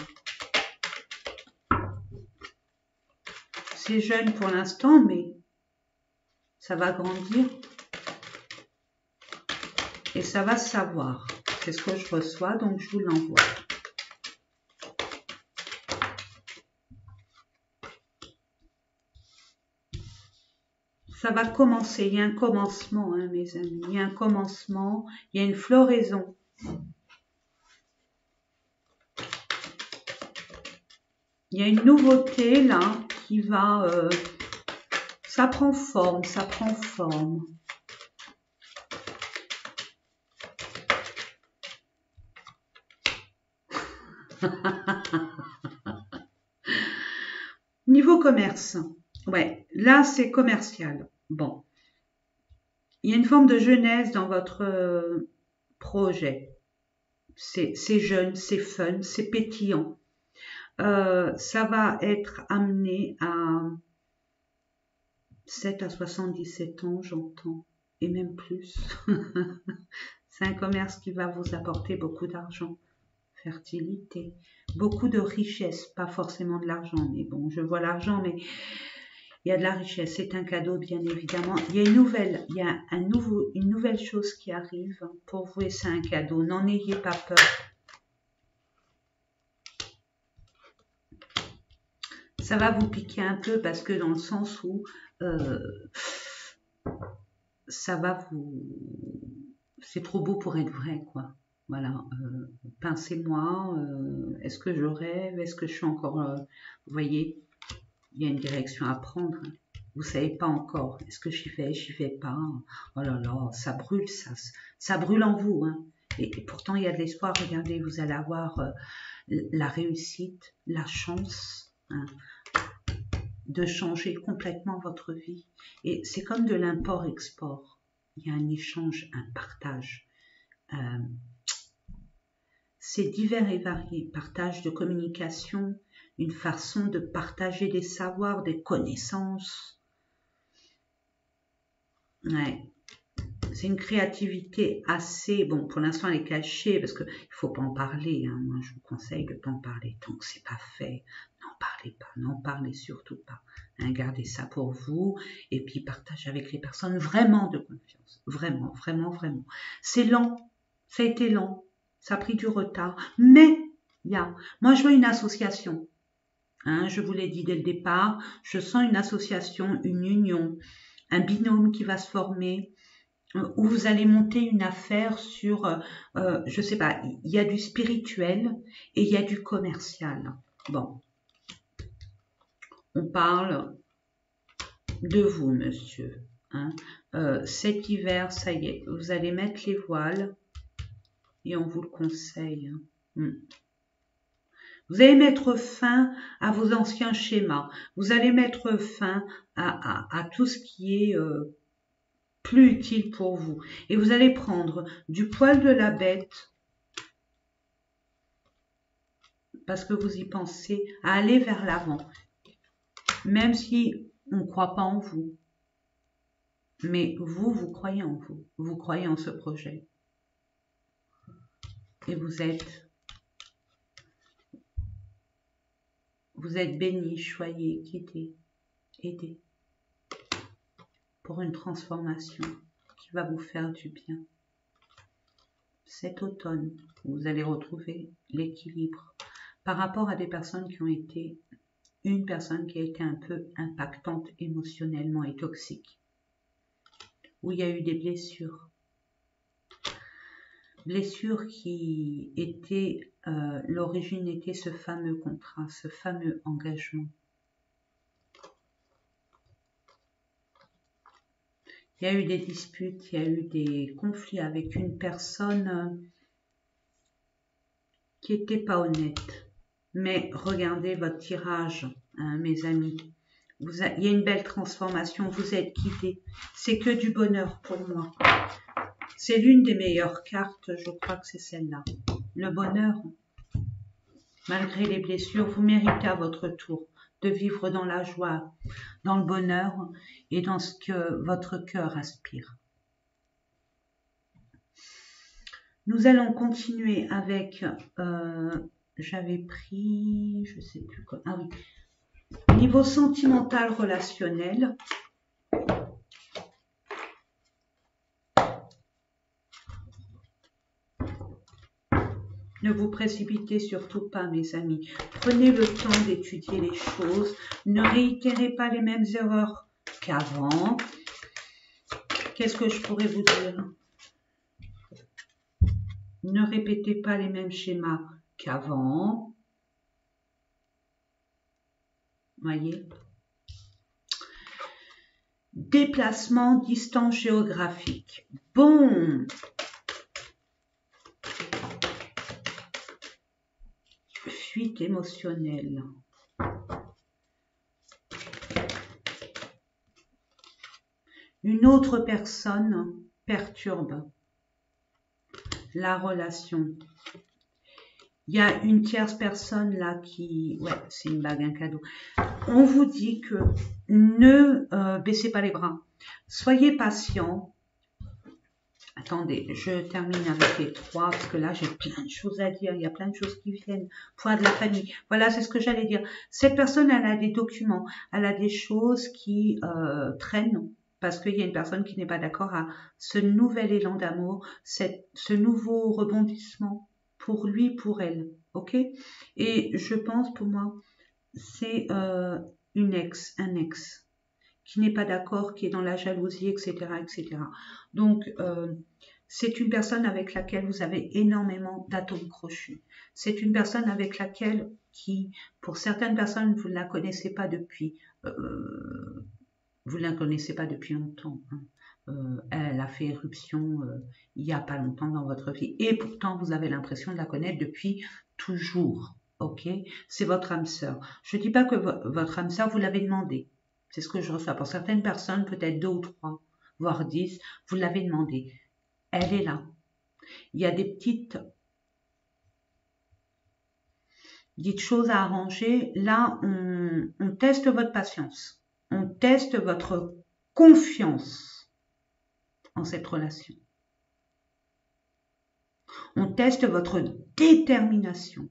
C'est jeune pour l'instant, mais ça va grandir. Et ça va savoir. C'est ce que je reçois, donc je vous l'envoie. Ça va commencer, il y a un commencement, hein, mes amis. Il y a un commencement, il y a une floraison. Il y a une nouveauté là qui va... ça prend forme, ça prend forme. Niveau commerce, ouais, là c'est commercial. Bon, il y a une forme de jeunesse dans votre projet. C'est jeune, c'est fun, c'est pétillant. Ça va être amené à 7 à 77 ans, j'entends, et même plus. C'est un commerce qui va vous apporter beaucoup d'argent, fertilité, beaucoup de richesse, pas forcément de l'argent, mais bon, je vois l'argent, mais il y a de la richesse, c'est un cadeau bien évidemment. Il y a une nouvelle chose qui arrive pour vous et c'est un cadeau, n'en ayez pas peur. Ça va vous piquer un peu parce que dans le sens où ça va vous... C'est trop beau pour être vrai, quoi. Voilà, pincez-moi, est-ce que je rêve, est-ce que je suis encore... vous voyez, il y a une direction à prendre. Hein. Vous ne savez pas encore, est-ce que j'y fais pas. Oh là là, ça brûle, ça brûle en vous. Hein. Et pourtant, il y a de l'espoir. Regardez, vous allez avoir la réussite, la chance hein, de changer complètement votre vie. Et c'est comme de l'import-export. Il y a un échange, un partage. C'est divers et varié. Partage de communication, une façon de partager des savoirs, des connaissances. Ouais. C'est une créativité assez... Bon, pour l'instant, elle est cachée parce qu'il ne faut pas en parler. Hein. Moi, je vous conseille de ne pas en parler tant que ce n'est pas fait. N'en parlez pas, n'en parlez surtout pas. Hein, gardez ça pour vous et puis partagez avec les personnes vraiment de confiance. Vraiment, vraiment, vraiment. C'est lent. Ça a été lent. Ça a pris du retard. Mais, moi, je veux une association. Hein, je vous l'ai dit dès le départ. Je sens une association, une union, un binôme qui va se former. Où vous allez monter une affaire sur, je sais pas, il y a du spirituel et il y a du commercial. Bon, on parle de vous, monsieur. Hein. Cet hiver, ça y est, vous allez mettre les voiles et on vous le conseille. Hein. Vous allez mettre fin à vos anciens schémas. Vous allez mettre fin à tout ce qui est... plus utile pour vous. Et vous allez prendre du poil de la bête parce que vous y pensez à aller vers l'avant. Même si on ne croit pas en vous. Mais vous croyez en vous. Vous croyez en ce projet. Et vous êtes béni, choyé, guidé, aidé. Pour une transformation qui va vous faire du bien. Cet automne, vous allez retrouver l'équilibre par rapport à des personnes qui ont été, une personne qui a été un peu impactante émotionnellement et toxique, où il y a eu des blessures. Blessures qui étaient, l'origine était ce fameux contrat, ce fameux engagement. Il y a eu des disputes, il y a eu des conflits avec une personne qui n'était pas honnête. Mais regardez votre tirage, hein, mes amis. Il y a une belle transformation, vous êtes guidés. C'est que du bonheur pour moi. C'est l'une des meilleures cartes, je crois que c'est celle-là. le bonheur. Malgré les blessures, vous méritez à votre tour de vivre dans la joie, dans le bonheur et dans ce que votre cœur aspire. Nous allons continuer avec, j'avais pris, je sais plus quoi, ah oui, niveau sentimental relationnel. Ne vous précipitez surtout pas, mes amis. Prenez le temps d'étudier les choses. Ne réitérez pas les mêmes erreurs qu'avant. Qu'est-ce que je pourrais vous dire? Ne répétez pas les mêmes schémas qu'avant. Voyez? Déplacement, distance géographique. Bon. Fuite émotionnelle. Une autre personne perturbe la relation. Il y a une tierce personne là qui... Ouais, c'est une bague, un cadeau. On vous dit que ne baissez pas les bras. Soyez patient. Attendez, je termine avec les 3 parce que là, j'ai plein de choses à dire. Il y a plein de choses qui viennent. Poids de la famille. Voilà, c'est ce que j'allais dire. Cette personne, elle a des documents. Elle a des choses qui traînent parce qu'il y a une personne qui n'est pas d'accord à ce nouvel élan d'amour, ce nouveau rebondissement pour lui, pour elle. Ok? Et je pense, pour moi, c'est un ex qui n'est pas d'accord, qui est dans la jalousie, etc. etc. Donc, c'est une personne avec laquelle vous avez énormément d'atomes crochus. C'est une personne avec laquelle, pour certaines personnes, vous ne la connaissez pas depuis, longtemps. Hein. Elle a fait éruption il n'y a pas longtemps dans votre vie. Et pourtant, vous avez l'impression de la connaître depuis toujours. Ok? C'est votre âme sœur. Je ne dis pas que votre âme sœur, vous l'avez demandé. C'est ce que je reçois. Pour certaines personnes, peut-être 2 ou 3, voire 10, vous l'avez demandé. Elle est là. Il y a des petites choses à arranger. Là, on teste votre patience. On teste votre confiance en cette relation. On teste votre détermination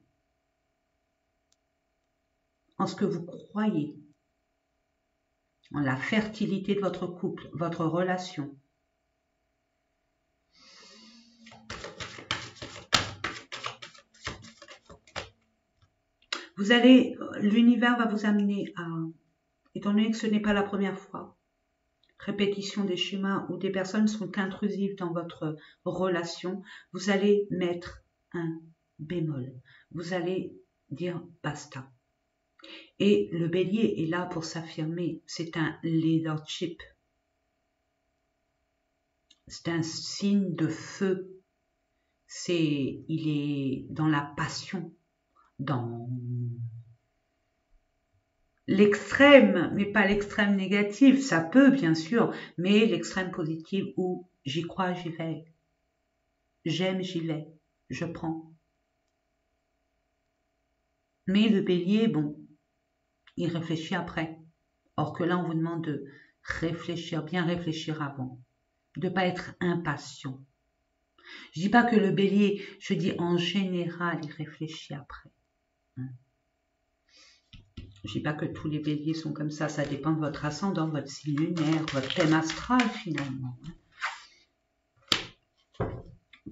en ce que vous croyez, en la fertilité de votre couple, votre relation. L'univers va vous amener à, étant donné que ce n'est pas la première fois, répétition des schémas où des personnes sont intrusives dans votre relation, vous allez mettre un bémol. Vous allez dire basta. Et le bélier est là pour s'affirmer. C'est un leadership. C'est un signe de feu. Il est dans la passion, dans l'extrême, mais pas l'extrême négative. Ça peut, bien sûr, mais l'extrême positive où j'y crois, j'y vais. J'aime, j'y vais. Je prends. Mais le bélier, bon, il réfléchit après. Or que là, on vous demande de réfléchir, bien réfléchir avant. De ne pas être impatient. Je dis pas que le bélier, je dis en général, il réfléchit après. Je dis pas que tous les béliers sont comme ça dépend de votre ascendant, votre signe lunaire, votre thème astral finalement.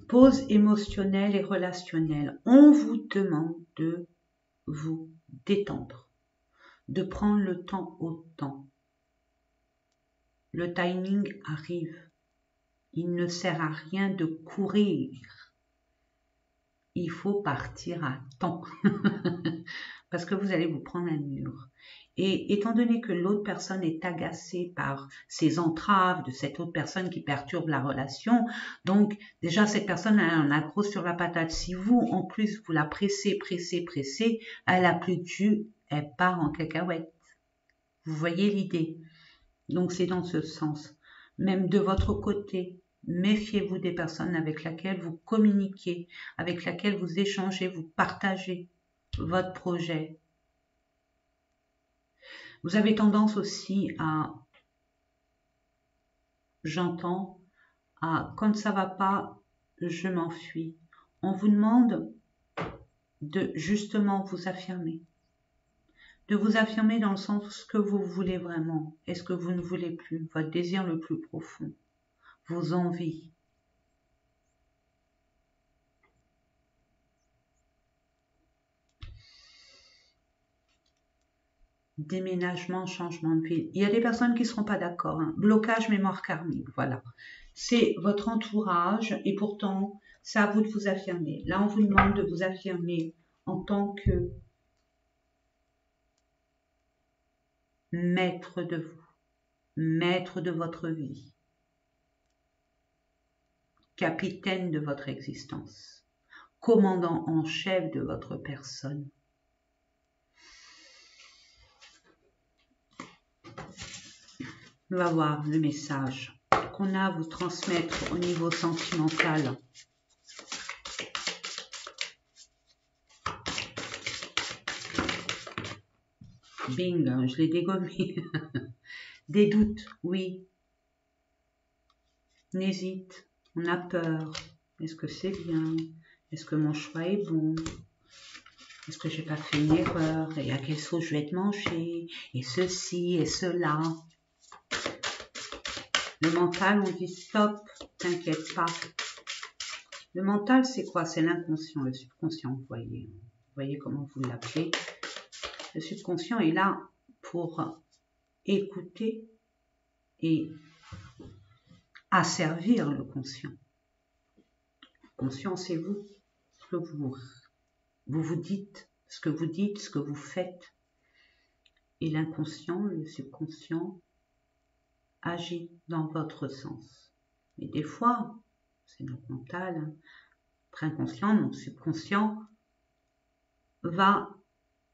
Pause émotionnelle et relationnelle. On vous demande de vous détendre, de prendre le temps au temps. Le timing arrive. Il ne sert à rien de courir. Il faut partir à temps. Parce que vous allez vous prendre un mur. Et étant donné que l'autre personne est agacée par ces entraves de cette autre personne qui perturbe la relation, donc déjà cette personne elle en a gros sur la patate. Si vous, en plus, vous la pressez, elle a plus de jus, elle part en cacahuète. Vous voyez l'idée? Donc c'est dans ce sens. Même de votre côté, méfiez-vous des personnes avec lesquelles vous communiquez, avec lesquelles vous échangez, vous partagez votre projet. Vous avez tendance aussi à, j'entends, à quand ça va pas, je m'enfuis. On vous demande de justement vous affirmer. De vous affirmer dans le sens que vous voulez vraiment et ce que vous ne voulez plus, votre désir le plus profond, vos envies. Déménagement, changement de vie. Il y a des personnes qui ne seront pas d'accord. Hein. Blocage, mémoire karmique, voilà. C'est votre entourage et pourtant, c'est à vous de vous affirmer. Là, on vous demande de vous affirmer en tant que maître de vous, maître de votre vie, capitaine de votre existence, commandant en chef de votre personne. On va voir le message qu'on a à vous transmettre au niveau sentimental. Bing, je l'ai dégommé. Des doutes, oui. On hésite, on a peur. Est-ce que c'est bien? Est-ce que mon choix est bon? Est-ce que j'ai pas fait une erreur? Et à quelle sauce je vais te manger? Et ceci et cela. Le mental, on dit stop, t'inquiète pas. Le mental, c'est quoi? C'est l'inconscient, le subconscient, vous voyez. Vous voyez comment vous l'appelez. Le subconscient est là pour écouter et asservir le conscient. Le conscient, c'est vous. Ce que vous dites, ce que vous faites. Et l'inconscient, le subconscient, agit dans votre sens. Mais des fois, c'est notre mental, notre inconscient, notre subconscient va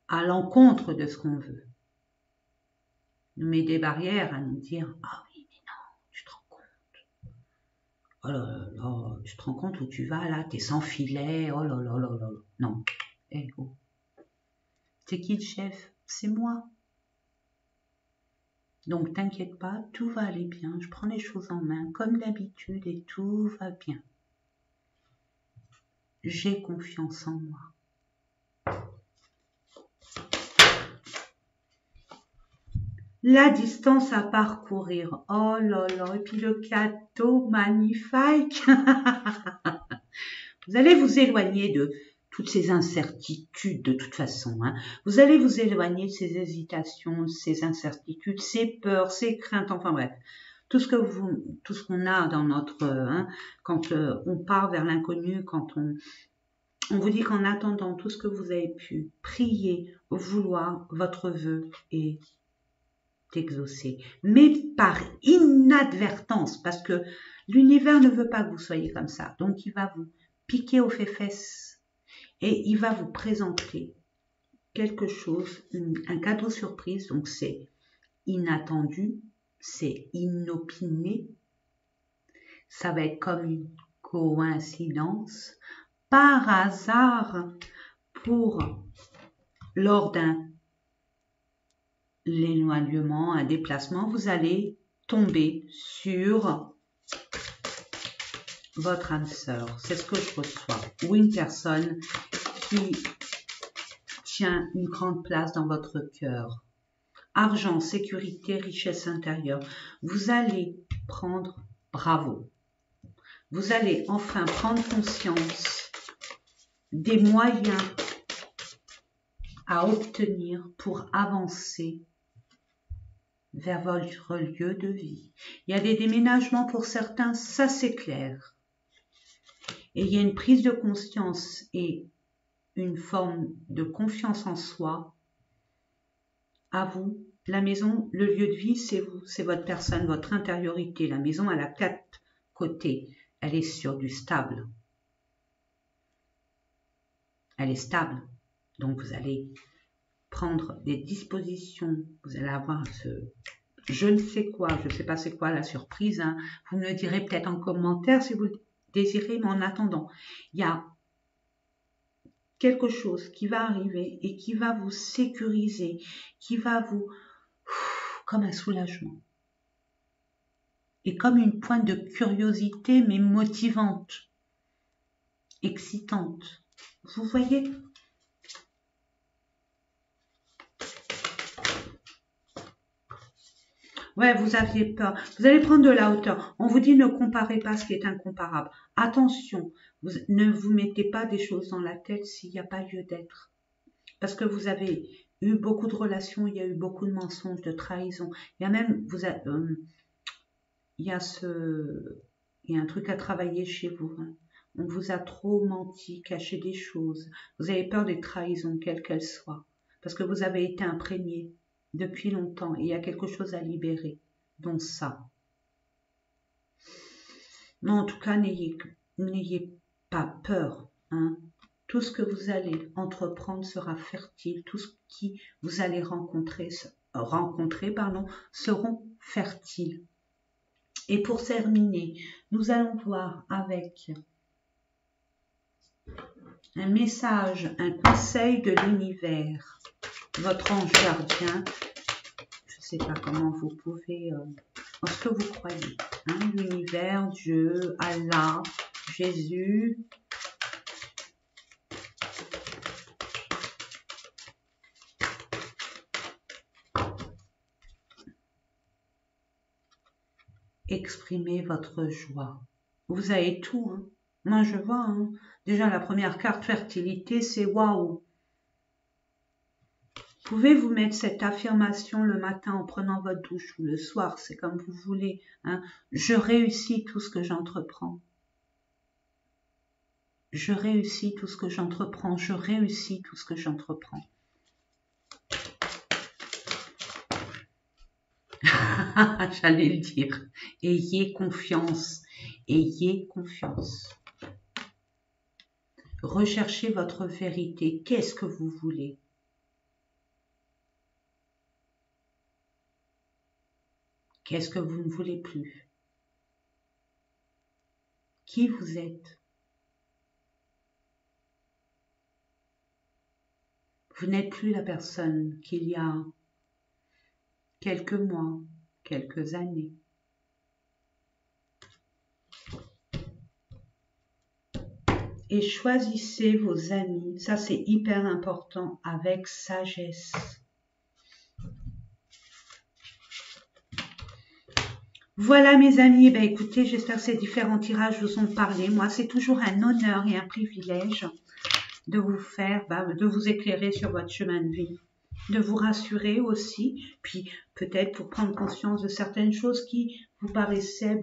à l'encontre de ce qu'on veut. Nous met des barrières à nous dire « Ah oui, mais non, tu te rends compte. Oh là là là, tu te rends compte où tu vas là, t'es sans filet, oh là là là là. » Non, eh oh. C'est qui le chef? C'est moi. Donc t'inquiète pas, tout va aller bien, je prends les choses en main comme d'habitude et tout va bien. J'ai confiance en moi. La distance à parcourir, oh là là, et puis le cadeau magnifique. Vous allez vous éloigner de toutes ces incertitudes de toute façon. Hein. Vous allez vous éloigner de ces hésitations, de ces incertitudes, ces peurs, ces craintes, enfin bref. Tout ce qu'on a dans notre... quand on part vers l'inconnu, quand on vous dit qu'en attendant tout ce que vous avez pu prier, vouloir, votre vœu est exaucé. Mais par inadvertance, parce que l'univers ne veut pas que vous soyez comme ça. Donc il va vous piquer aux fesses et il va vous présenter quelque chose, un cadeau surprise. Donc c'est inattendu, c'est inopiné, ça va être comme une coïncidence, par hasard, lors d'un éloignement, un déplacement, vous allez tomber sur votre âme sœur. C'est ce que je reçois. Ou une personne qui tient une grande place dans votre cœur. Argent, sécurité, richesse intérieure. Vous allez prendre, bravo. Vous allez enfin prendre conscience des moyens à obtenir pour avancer vers votre lieu de vie. Il y a des déménagements pour certains, ça c'est clair. Et il y a une prise de conscience et une forme de confiance en soi. À vous, la maison, le lieu de vie, c'est vous, c'est votre personne, votre intériorité. La maison, elle a 4 côtés. Elle est sur du stable. Elle est stable. Donc vous allez prendre des dispositions. Vous allez avoir je ne sais quoi, je ne sais pas c'est quoi la surprise, hein. Vous me le direz peut-être en commentaire si vous le désirez, mais en attendant, il y a quelque chose qui va arriver et qui va vous sécuriser, qui va vous... comme un soulagement. Et comme une pointe de curiosité, mais motivante, excitante. Vous voyez? Ouais, vous aviez peur. Vous allez prendre de la hauteur. On vous dit ne comparez pas ce qui est incomparable. Attention, ne vous mettez pas des choses dans la tête s'il n'y a pas lieu d'être. Parce que vous avez eu beaucoup de relations, il y a eu beaucoup de mensonges, de trahisons. Il y a même, il y a un truc à travailler chez vous. Hein. On vous a trop menti, caché des choses. Vous avez peur des trahisons, quelles qu'elles soient. Parce que vous avez été imprégné depuis longtemps et il y a quelque chose à libérer. Donc ça. Mais en tout cas, n'ayez pas peur. Hein. Tout ce que vous allez entreprendre sera fertile. Tout ce qui vous allez rencontrer seront fertiles. Et pour terminer, nous allons voir avec un message, un conseil de l'univers. Votre ange gardien, je ne sais pas comment vous pouvez, en ce que vous croyez, hein, l'univers, Dieu, Allah, Jésus. Exprimez votre joie. Vous avez tout, hein. Moi je vois, hein. Déjà la première carte fertilité, c'est waouh. Pouvez-vous mettre cette affirmation le matin en prenant votre douche ou le soir, c'est comme vous voulez. Hein. Je réussis tout ce que j'entreprends. Je réussis tout ce que j'entreprends. Je réussis tout ce que j'entreprends. J'allais le dire. Ayez confiance. Ayez confiance. Recherchez votre vérité. Qu'est-ce que vous voulez? Qu'est-ce que vous ne voulez plus? Qui vous êtes? Vous n'êtes plus la personne qu'il y a quelques mois, quelques années. Et choisissez vos amis, ça c'est hyper important, avec sagesse. Voilà mes amis, ben écoutez, j'espère que ces différents tirages vous ont parlé. Moi, c'est toujours un honneur et un privilège de vous faire, de vous éclairer sur votre chemin de vie, de vous rassurer aussi, puis peut-être pour prendre conscience de certaines choses qui vous paraissaient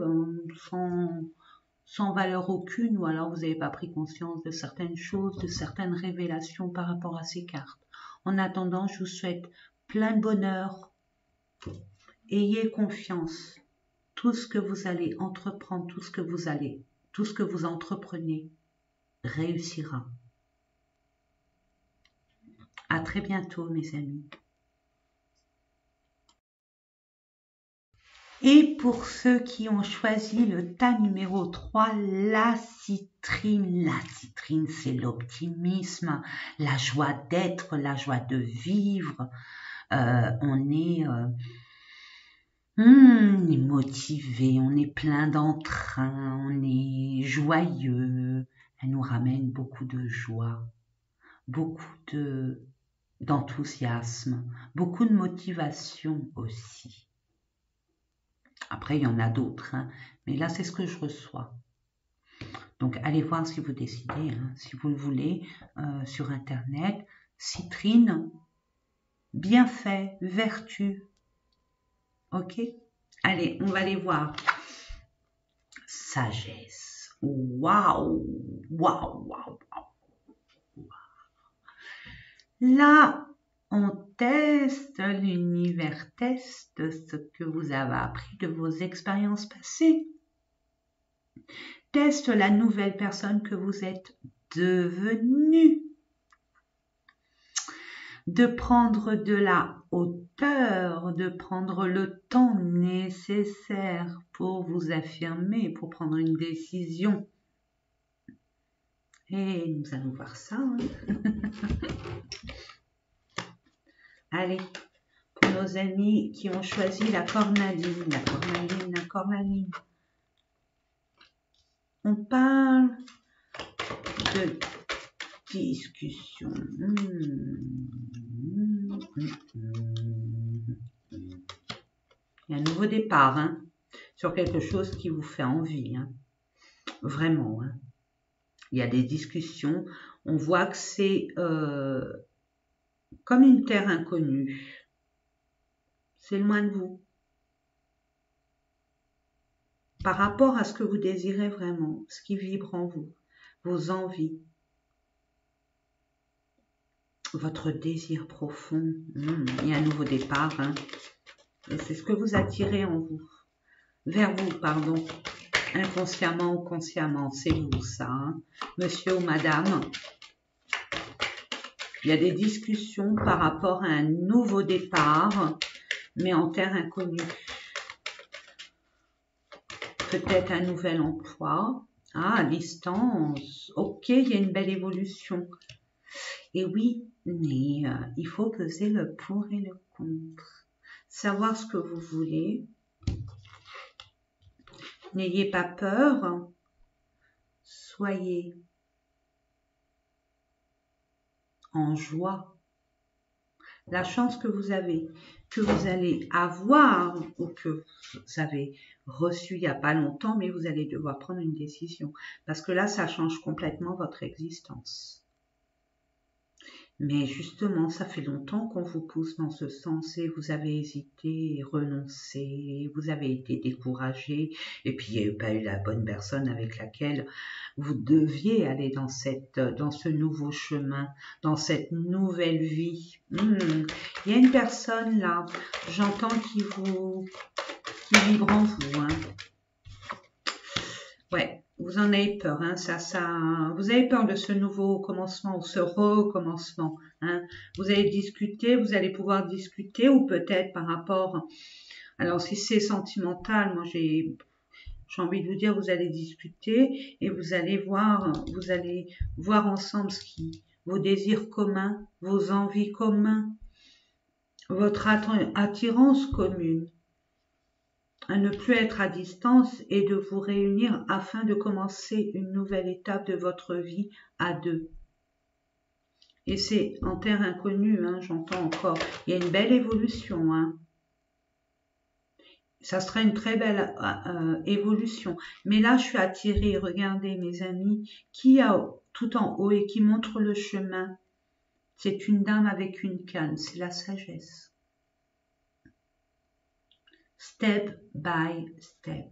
sans valeur aucune, ou alors vous n'avez pas pris conscience de certaines choses, de certaines révélations par rapport à ces cartes. En attendant, je vous souhaite plein de bonheur. Ayez confiance. Tout ce que vous allez entreprendre, tout ce que vous entreprenez réussira. À très bientôt, mes amis. Et pour ceux qui ont choisi le tas numéro 3, la citrine. La citrine, c'est l'optimisme, la joie d'être, la joie de vivre. On est motivé, on est plein d'entrain, on est joyeux. Elle nous ramène beaucoup de joie, beaucoup d'enthousiasme, beaucoup de motivation aussi. Après, il y en a d'autres, hein, mais là, c'est ce que je reçois. Donc, allez voir si vous décidez, hein, si vous le voulez, sur Internet. Citrine, bienfait, vertu. Ok? Allez, on va aller voir. Sagesse. Waouh! Waouh, waouh, waouh. Là, on teste, l'univers teste ce que vous avez appris de vos expériences passées. Teste la nouvelle personne que vous êtes devenue. de prendre de la hauteur, de prendre le temps nécessaire pour vous affirmer, pour prendre une décision. Et nous allons voir ça. Hein. Allez, pour nos amis qui ont choisi la cornaline, la cornaline, la cornaline. On parle de discussion. Il y a un nouveau départ hein, sur quelque chose qui vous fait envie. Hein. Vraiment. Hein. Il y a des discussions. On voit que c'est comme une terre inconnue. C'est loin de vous. Par rapport à ce que vous désirez vraiment, ce qui vibre en vous, vos envies, votre désir profond. Il y a un nouveau départ. Hein. Et c'est ce que vous attirez en vous. Vers vous, pardon. Inconsciemment ou consciemment. C'est vous, ça. Hein. Monsieur ou madame. Il y a des discussions par rapport à un nouveau départ, mais en terre inconnue. Peut-être un nouvel emploi. Ah, à distance. Ok, il y a une belle évolution. Et oui, mais il faut peser le pour et le contre. Savoir ce que vous voulez. N'ayez pas peur. Soyez en joie. La chance que vous avez, que vous allez avoir ou que vous avez reçu il n'y a pas longtemps, mais vous allez devoir prendre une décision. Parce que là, ça change complètement votre existence. Mais justement, ça fait longtemps qu'on vous pousse dans ce sens et vous avez hésité, renoncé, vous avez été découragé et puis il n'y a pas eu la bonne personne avec laquelle vous deviez aller dans ce nouveau chemin, dans cette nouvelle vie. Il y a une personne là, j'entends qui vibre en vous. Hein. Ouais. Vous en avez peur, hein, vous avez peur de ce nouveau commencement ou ce recommencement. Hein. Vous allez discuter, vous allez pouvoir discuter ou peut-être par rapport. Alors si c'est sentimental, moi j'ai envie de vous dire, vous allez discuter et vous allez voir ensemble vos désirs communs, vos envies communs, votre attirance commune. À ne plus être à distance et de vous réunir afin de commencer une nouvelle étape de votre vie à deux. Et c'est en terre inconnue, hein, j'entends encore. Il y a une belle évolution. Hein. Ça sera une très belle évolution. Mais là, je suis attirée, regardez mes amis, qui a tout en haut et qui montre le chemin. C'est une dame avec une canne, c'est la sagesse. Step by step,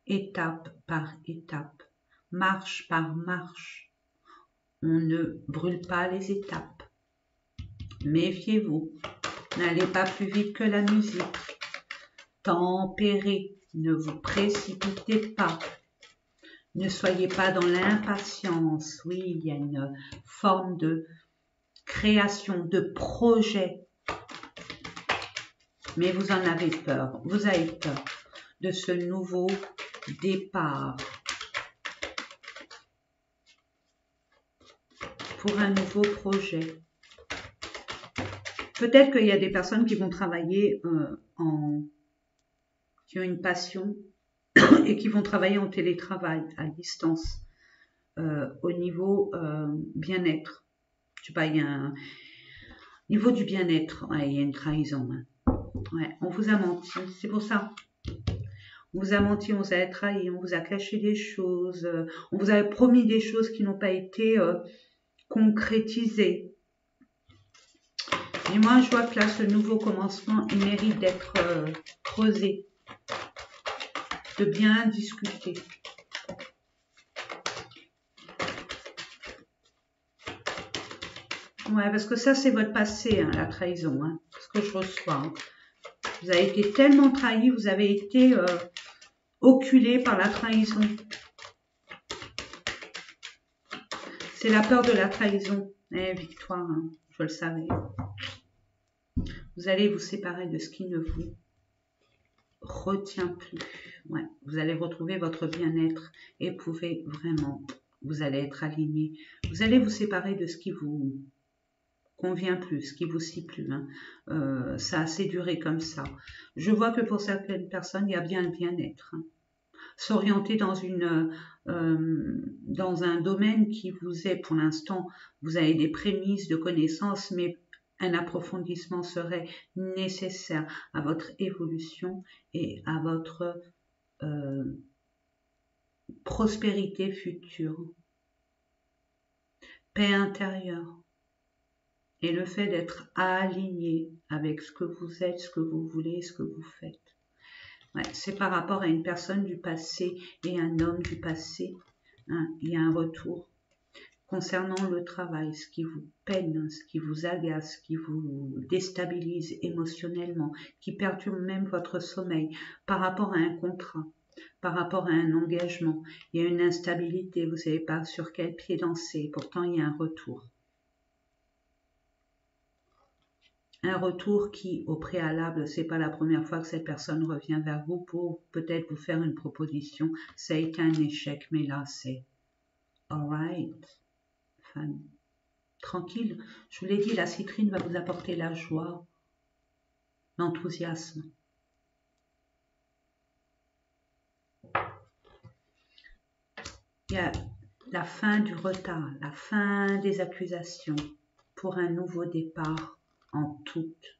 étape par étape, marche par marche. On ne brûle pas les étapes. Méfiez-vous, n'allez pas plus vite que la musique. Tempérez, ne vous précipitez pas. Ne soyez pas dans l'impatience. Oui, il y a une forme de création, de projet. Mais vous en avez peur, vous avez peur de ce nouveau départ pour un nouveau projet. Peut-être qu'il y a des personnes qui vont travailler qui ont une passion et qui vont travailler en télétravail à distance au niveau bien-être. Je sais pas, il y a un niveau du bien-être, ouais, il y a une trahison. Hein. Ouais, on vous a menti, c'est pour ça. On vous a menti, on vous a trahi, on vous a caché des choses, on vous a promis des choses qui n'ont pas été concrétisées. Et moi, je vois que là, ce nouveau commencement, il mérite d'être creusé, de bien discuter. Ouais, parce que ça, c'est votre passé, hein, la trahison, hein, ce que je reçois. Hein. Vous avez été tellement trahi, vous avez été oculé par la trahison. C'est la peur de la trahison. Eh, victoire, hein. je le savais. Vous allez vous séparer de ce qui ne vous retient plus. Ouais, vous allez retrouver votre bien-être et pouvez vraiment, vous allez être aligné. Vous allez vous séparer de ce qui vous convient plus, ce qui vous scie plus. Hein. Ça a assez duré comme ça. Je vois que pour certaines personnes, il y a bien le bien-être. Hein. S'orienter dans un domaine qui vous est pour l'instant, vous avez des prémices de connaissances, mais un approfondissement serait nécessaire à votre évolution et à votre prospérité future. Paix intérieure et le fait d'être aligné avec ce que vous êtes, ce que vous voulez, ce que vous faites. Ouais, c'est par rapport à une personne du passé et un homme du passé. Hein, il y a un retour. Concernant le travail, ce qui vous peine, ce qui vous agace, ce qui vous déstabilise émotionnellement, qui perturbe même votre sommeil, par rapport à un contrat, par rapport à un engagement, il y a une instabilité, vous ne savez pas sur quel pied danser, pourtant il y a un retour. Un retour qui, au préalable, c'est pas la première fois que cette personne revient vers vous pour peut-être vous faire une proposition. Ça a été un échec, mais là, c'est alright. Enfin, tranquille. Je vous l'ai dit, la citrine va vous apporter la joie, l'enthousiasme. Il y a la fin du retard, la fin des accusations pour un nouveau départ en toute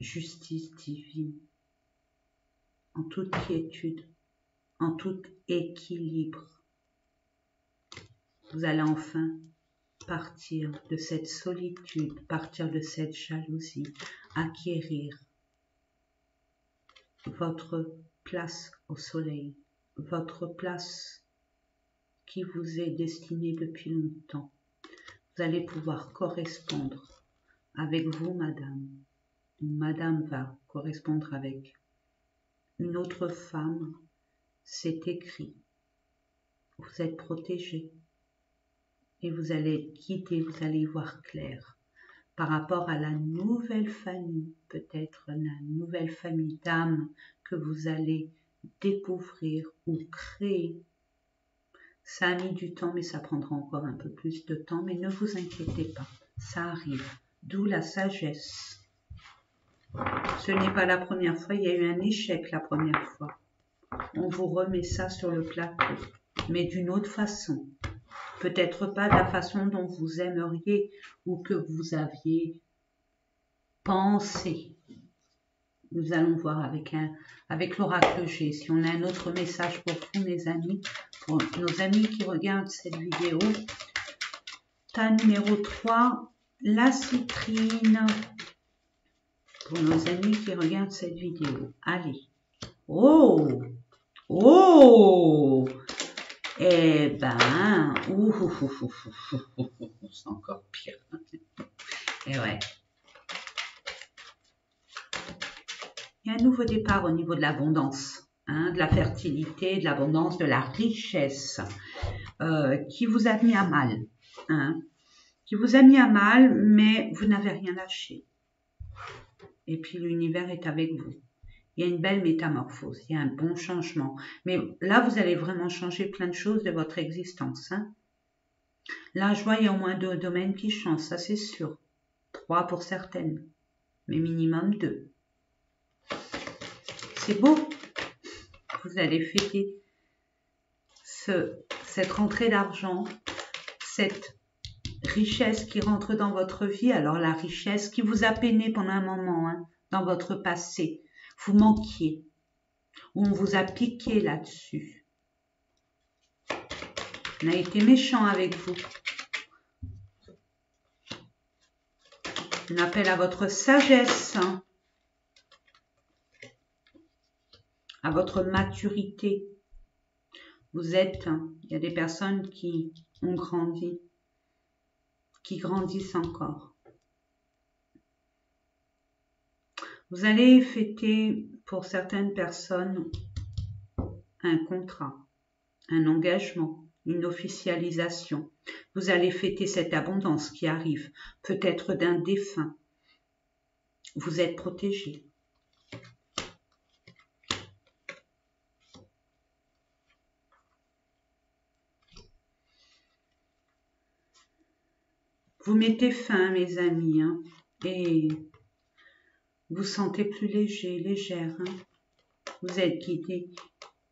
justice divine, en toute quiétude, en tout équilibre. Vous allez enfin partir de cette solitude, partir de cette jalousie, acquérir votre place au soleil, votre place qui vous est destinée depuis longtemps. Vous allez pouvoir correspondre avec vous, madame. Madame va correspondre avec une autre femme. C'est écrit. Vous êtes protégé. Et vous allez être guidé, vous allez y voir clair par rapport à la nouvelle famille, peut-être la nouvelle famille d'âmes que vous allez découvrir ou créer. Ça a mis du temps, mais ça prendra encore un peu plus de temps, mais ne vous inquiétez pas, ça arrive. D'où la sagesse. Ce n'est pas la première fois, il y a eu un échec la première fois. On vous remet ça sur le plateau, mais d'une autre façon. Peut-être pas de la façon dont vous aimeriez ou que vous aviez pensé. Nous allons voir avec l'oracle G. Si on a un autre message pour tous mes amis, pour nos amis qui regardent cette vidéo. Tas numéro 3, la citrine. Pour nos amis qui regardent cette vidéo. Allez. Oh! Oh! Eh ben, c'est encore pire. Et ouais. Il y a un nouveau départ au niveau de l'abondance, hein, de la fertilité, de l'abondance, de la richesse, qui vous a mis à mal. Hein, qui vous a mis à mal, mais vous n'avez rien lâché. Et puis l'univers est avec vous. Il y a une belle métamorphose, il y a un bon changement. Mais là, vous allez vraiment changer plein de choses de votre existence. Hein. Là, je vois, il y a au moins 2 domaines qui changent, ça c'est sûr. 3 pour certaines, mais minimum 2. C'est beau. Vous allez fêter cette rentrée d'argent, cette richesse qui rentre dans votre vie. Alors la richesse qui vous a peiné pendant un moment, hein, dans votre passé. Vous manquiez, ou on vous a piqué là-dessus. On a été méchant avec vous. On appelle à votre sagesse, hein, à votre maturité. Vous êtes, hein, il y a des personnes qui ont grandi, qui grandissent encore. Vous allez fêter pour certaines personnes un contrat, un engagement, une officialisation. Vous allez fêter cette abondance qui arrive, peut-être d'un défunt. Vous êtes protégé. Vous mettez fin, mes amis, hein, et vous sentez plus léger, légère. Hein. Vous êtes guidé.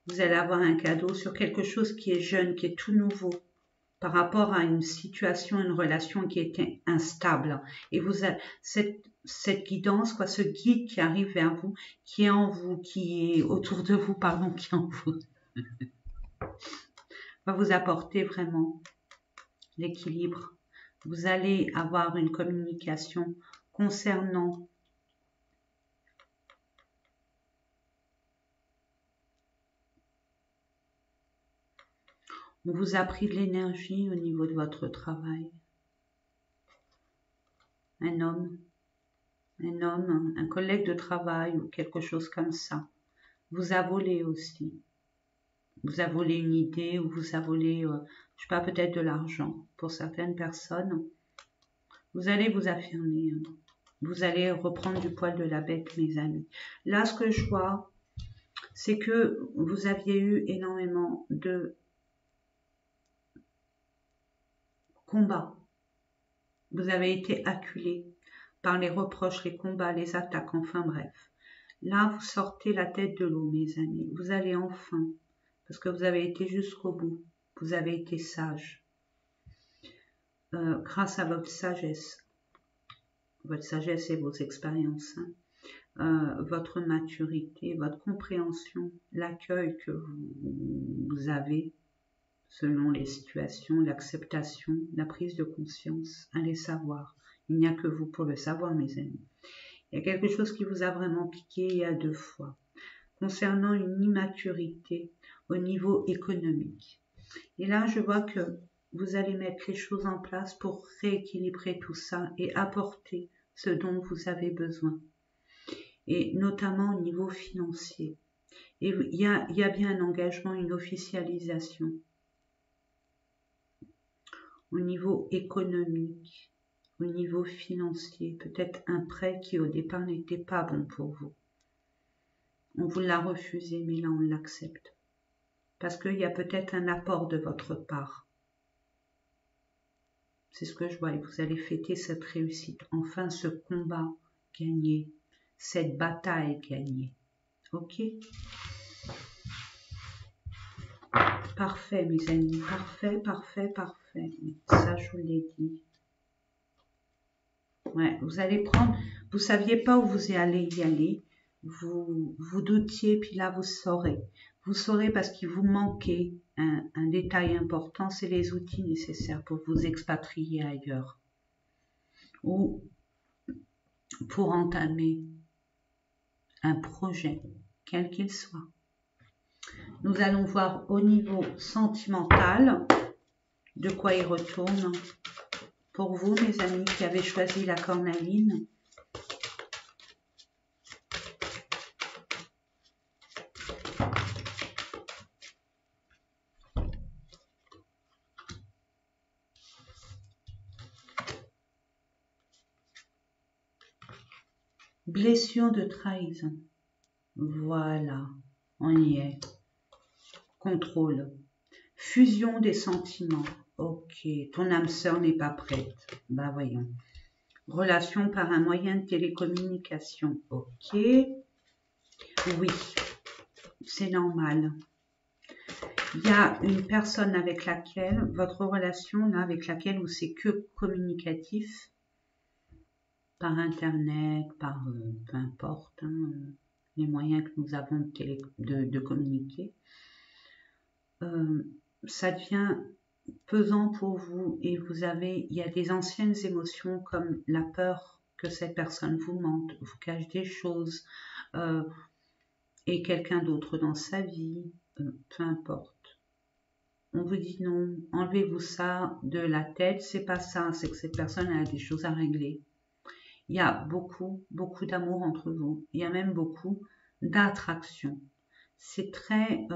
Vous allez avoir un cadeau sur quelque chose qui est jeune, qui est tout nouveau, par rapport à une situation, une relation qui était instable. Et vous avez cette guidance, quoi, ce guide qui arrive vers vous, qui est en vous, qui est autour de vous, pardon, qui est en vous, va vous apporter vraiment l'équilibre. Vous allez avoir une communication concernant on vous a pris de l'énergie au niveau de votre travail. Un homme, un collègue de travail ou quelque chose comme ça, vous a volé aussi. Vous a volé une idée ou vous a volé, je sais pas, peut-être de l'argent pour certaines personnes. Vous allez vous affirmer. Hein. Vous allez reprendre du poil de la bête, mes amis. Là, ce que je vois, c'est que vous aviez eu énormément de combats. Vous avez été acculé par les reproches, les combats, les attaques, enfin bref. Là, vous sortez la tête de l'eau, mes amis. Vous allez enfin, parce que vous avez été jusqu'au bout. Vous avez été sage. Grâce à votre sagesse et vos expériences, hein, votre maturité, votre compréhension, l'accueil que vous avez selon les situations, l'acceptation, la prise de conscience, allez savoir. Il n'y a que vous pour le savoir, mes amis. Il y a quelque chose qui vous a vraiment piqué il y a 2 fois, concernant une immaturité au niveau économique. Et là, je vois que vous allez mettre les choses en place pour rééquilibrer tout ça et apporter ce dont vous avez besoin. Et notamment au niveau financier. Et il y a bien un engagement, une officialisation. Au niveau économique, au niveau financier, peut-être un prêt qui au départ n'était pas bon pour vous. On vous l'a refusé, mais là on l'accepte. Parce qu'il y a peut-être un apport de votre part. C'est ce que je vois et vous allez fêter cette réussite. Enfin, ce combat gagné, cette bataille gagnée. Ok ? Parfait, mes amis. Parfait, parfait, parfait. Ça, je vous l'ai dit. Ouais, vous allez prendre... Vous ne saviez pas où vous allez y aller. Vous doutiez, puis là, vous saurez. Vous saurez parce qu'il vous manquait un détail important, c'est les outils nécessaires pour vous expatrier ailleurs. Ou pour entamer un projet, quel qu'il soit. Nous allons voir au niveau sentimental de quoi il retourne. Pour vous, mes amis qui avez choisi la cornaline, blessure de trahison. Voilà, on y est. Contrôle. Fusion des sentiments. Ok, ton âme sœur n'est pas prête. Bah voyons. Relation par un moyen de télécommunication. Ok. Oui, c'est normal. Il y a une personne avec laquelle, votre relation là, avec laquelle où c'est que communicatif, par internet, par peu importe, hein, les moyens que nous avons de communiquer, ça devient pesant pour vous et il y a des anciennes émotions comme la peur que cette personne vous mente, vous cache des choses, et quelqu'un d'autre dans sa vie, peu importe. On vous dit non, enlevez-vous ça de la tête, c'est pas ça, c'est que cette personne a des choses à régler. Il y a beaucoup, beaucoup d'amour entre vous, il y a même beaucoup d'attraction. C'est très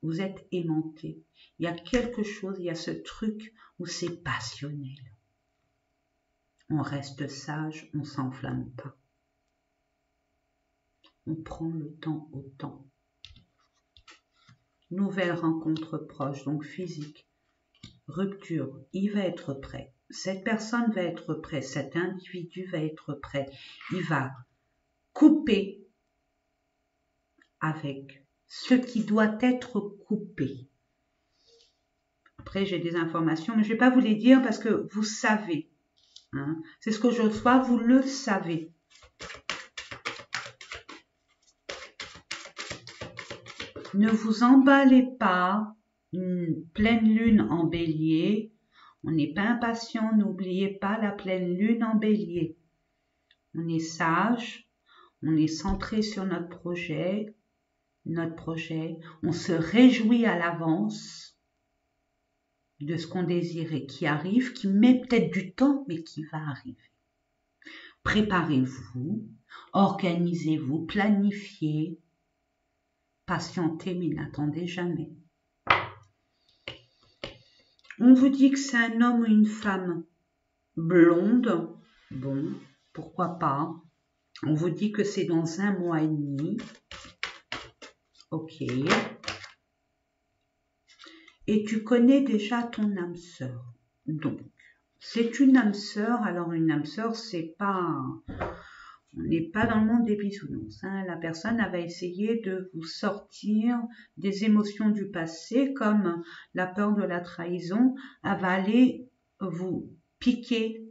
Vous êtes aimanté. Il y a quelque chose, il y a ce truc où c'est passionnel. On reste sage, on s'enflamme pas. On prend le temps au temps. Nouvelle rencontre proche, donc physique. Rupture, il va être prêt. Cette personne va être prête, cet individu va être prêt. Il va couper avec ce qui doit être coupé. Après, j'ai des informations, mais je ne vais pas vous les dire parce que vous savez. Hein, c'est ce que je reçois, vous le savez. Ne vous emballez pas, une pleine lune en bélier. On n'est pas impatient, n'oubliez pas la pleine lune en bélier. On est sage, on est centré sur notre projet, on se réjouit à l'avance de ce qu'on désire et qui arrive, qui met peut-être du temps, mais qui va arriver. Préparez-vous, organisez-vous, planifiez, patientez, mais n'attendez jamais. On vous dit que c'est un homme ou une femme blonde. Bon, pourquoi pas. On vous dit que c'est dans 1 mois et demi. Ok. Et tu connais déjà ton âme sœur. Donc, c'est une âme sœur. Alors, une âme sœur, c'est pas... On n'est pas dans le monde des bisounours. Hein. La personne elle va essayer de vous sortir des émotions du passé, comme la peur de la trahison. Elle va aller vous piquer.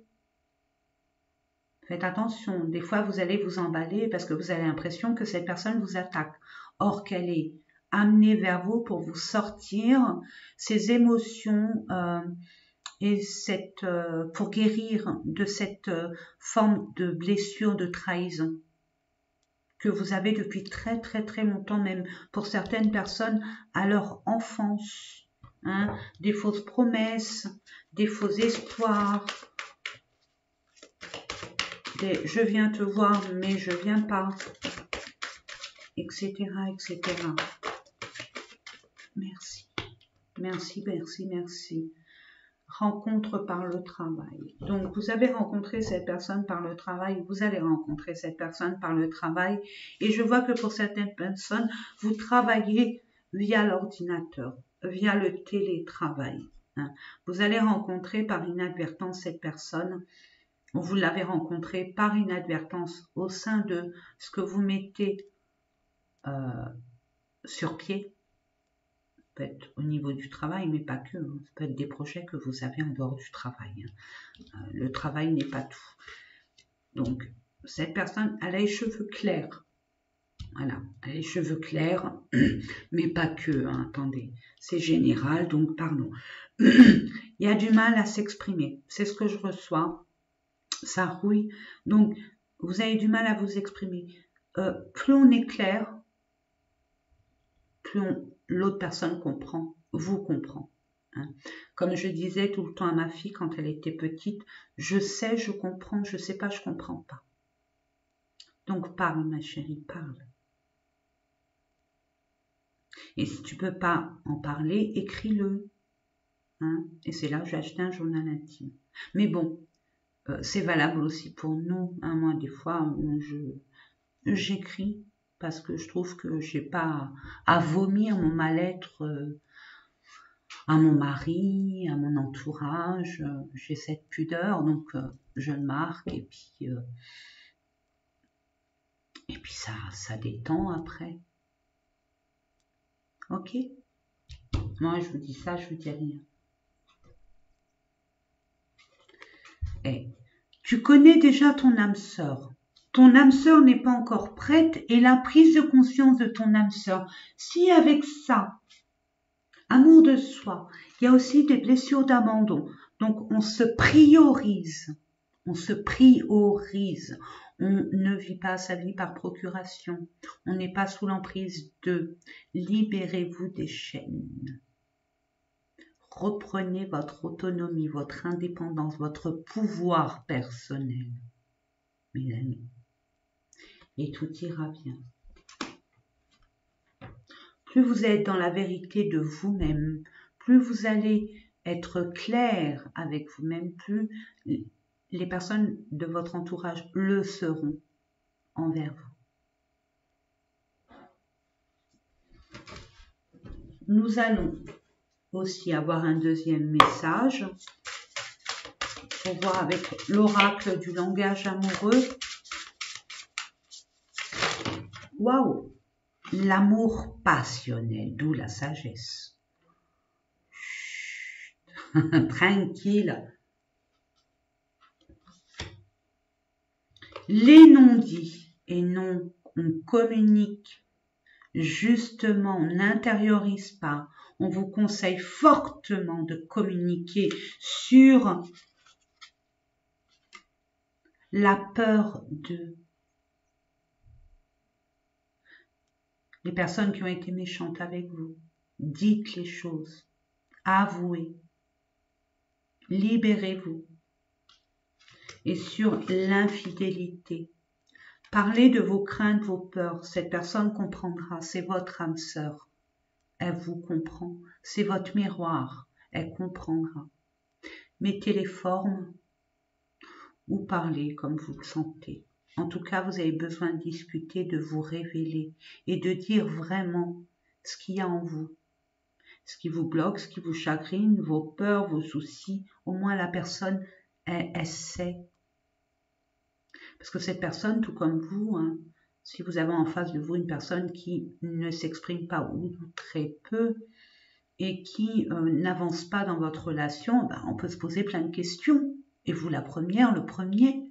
Faites attention. Des fois, vous allez vous emballer parce que vous avez l'impression que cette personne vous attaque. Or, qu'elle est amenée vers vous pour vous sortir ces émotions et pour guérir de cette forme de blessure, de trahison que vous avez depuis très très très longtemps, même pour certaines personnes à leur enfance. Hein, des fausses promesses, des faux espoirs, des je viens te voir mais je viens pas, etc. etc. Merci, merci, merci, merci. Rencontre par le travail. Donc, vous avez rencontré cette personne par le travail, vous allez rencontrer cette personne par le travail. Et je vois que pour certaines personnes, vous travaillez via l'ordinateur, via le télétravail. Hein. Vous allez rencontrer par inadvertance cette personne. Vous l'avez rencontrée par inadvertance au sein de ce que vous mettez sur pied. Peut être au niveau du travail, mais pas que. Hein. Ça peut être des projets que vous avez en dehors du travail. Hein. Le travail n'est pas tout. Donc, cette personne, elle a les cheveux clairs. Voilà, elle a les cheveux clairs, mais pas que. Hein. Attendez, c'est général, donc pardon. Il y a du mal à s'exprimer. C'est ce que je reçois. Ça rouille. Donc, vous avez du mal à vous exprimer. Plus on est clair, plus l'autre personne comprend, vous comprend. Hein. Comme je disais tout le temps à ma fille quand elle était petite, je sais, je comprends, je sais pas, je comprends pas. Donc parle ma chérie, parle. Et si tu peux pas en parler, écris-le. Hein. Et c'est là que j'ai acheté un journal intime. Mais bon, c'est valable aussi pour nous. Hein. Moi, des fois, j'écris parce que je trouve que j'ai pas à vomir mon mal-être à mon mari, à mon entourage. J'ai cette pudeur, donc je le marque et puis ça détend après. Ok? Moi, je vous dis ça, je vous dis rien. Tu connais déjà ton âme sœur. Ton âme sœur n'est pas encore prête et la prise de conscience de ton âme sœur. Si avec ça, amour de soi, il y a aussi des blessures d'abandon. Donc on se priorise. On se priorise. On ne vit pas sa vie par procuration. On n'est pas sous l'emprise de. Libérez-vous des chaînes. Reprenez votre autonomie, votre indépendance, votre pouvoir personnel, mes amis. Et tout ira bien. plus vous êtes dans la vérité de vous-même, plus vous allez être clair avec vous-même, plus les personnes de votre entourage le seront envers vous. Nous allons aussi avoir un deuxième message pour voir avec l'oracle du langage amoureux. Waouh! L'amour passionnel, d'où la sagesse. Tranquille. Les non-dits et non, on communique justement, on n'intériorise pas. On vous conseille fortement de communiquer sur la peur de les personnes qui ont été méchantes avec vous. Dites les choses, avouez, libérez-vous. Et sur l'infidélité, parlez de vos craintes, vos peurs. Cette personne comprendra, c'est votre âme sœur. Elle vous comprend, c'est votre miroir, elle comprendra. Mettez les formes ou parlez comme vous le sentez. En tout cas, vous avez besoin de discuter, de vous révéler et de dire vraiment ce qu'il y a en vous. Ce qui vous bloque, ce qui vous chagrine, vos peurs, vos soucis. Au moins la personne, elle sait. Parce que cette personne, tout comme vous, hein, si vous avez en face de vous une personne qui ne s'exprime pas ou très peu et qui n'avance pas dans votre relation, ben, on peut se poser plein de questions. Et vous la première, le premier.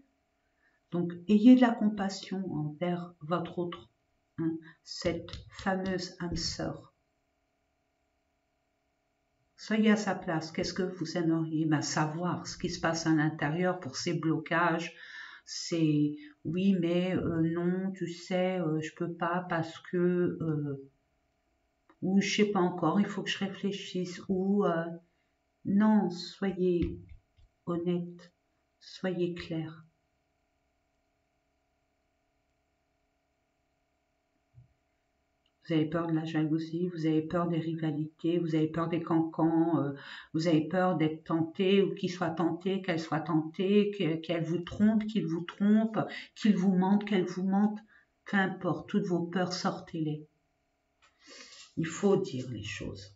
Donc, ayez de la compassion envers votre autre, hein, cette fameuse âme sœur. Soyez à sa place. Qu'est-ce que vous aimeriez? Ben, savoir ce qui se passe à l'intérieur pour ces blocages. C'est oui, mais non, tu sais, je peux pas parce que ou je sais pas encore, il faut que je réfléchisse ou non, soyez honnête, soyez clair. Vous avez peur de la jalousie, vous avez peur des rivalités, vous avez peur des cancans, vous avez peur d'être tenté ou qu'il soit tenté, qu'elle soit tentée, qu'elle vous trompe, qu'il vous trompe, qu'il vous mente, qu'elle vous mente. Peu importe, toutes vos peurs, sortez-les. Il faut dire les choses.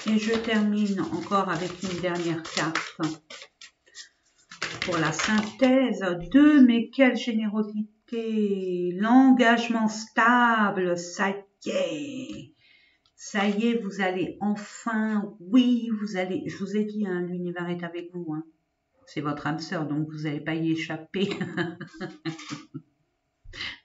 Et je termine encore avec une dernière carte pour la synthèse. 2, mais quelle générosité! L'engagement stable, ça y est. Ça y est, vous allez enfin, oui, vous allez, je vous ai dit, hein, l'univers est avec vous. Hein. C'est votre âme sœur, donc vous n'allez pas y échapper.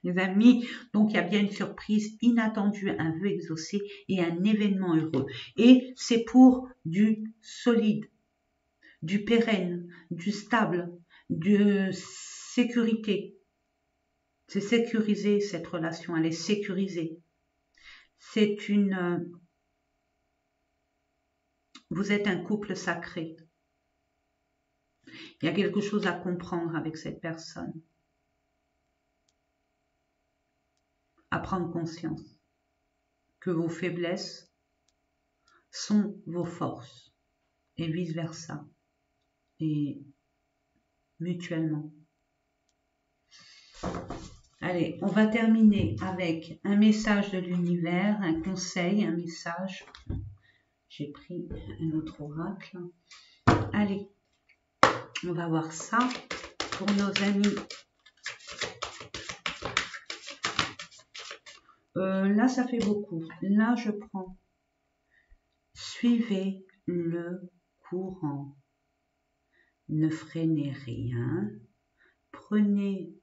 Les amis, donc il y a bien une surprise inattendue, un vœu exaucé et un événement heureux. Et c'est pour du solide, du pérenne, du stable, de sécurité. C'est sécurisé cette relation, elle est sécurisée. C'est une... Vous êtes un couple sacré. Il y a quelque chose à comprendre avec cette personne. À prendre conscience que vos faiblesses sont vos forces et vice-versa. Et mutuellement. Allez, on va terminer avec un message de l'univers, un conseil, un message. J'ai pris un autre oracle. Allez, on va voir ça pour nos amis. Là, ça fait beaucoup. Là, je prends. Suivez le courant. Ne freinez rien. Prenez...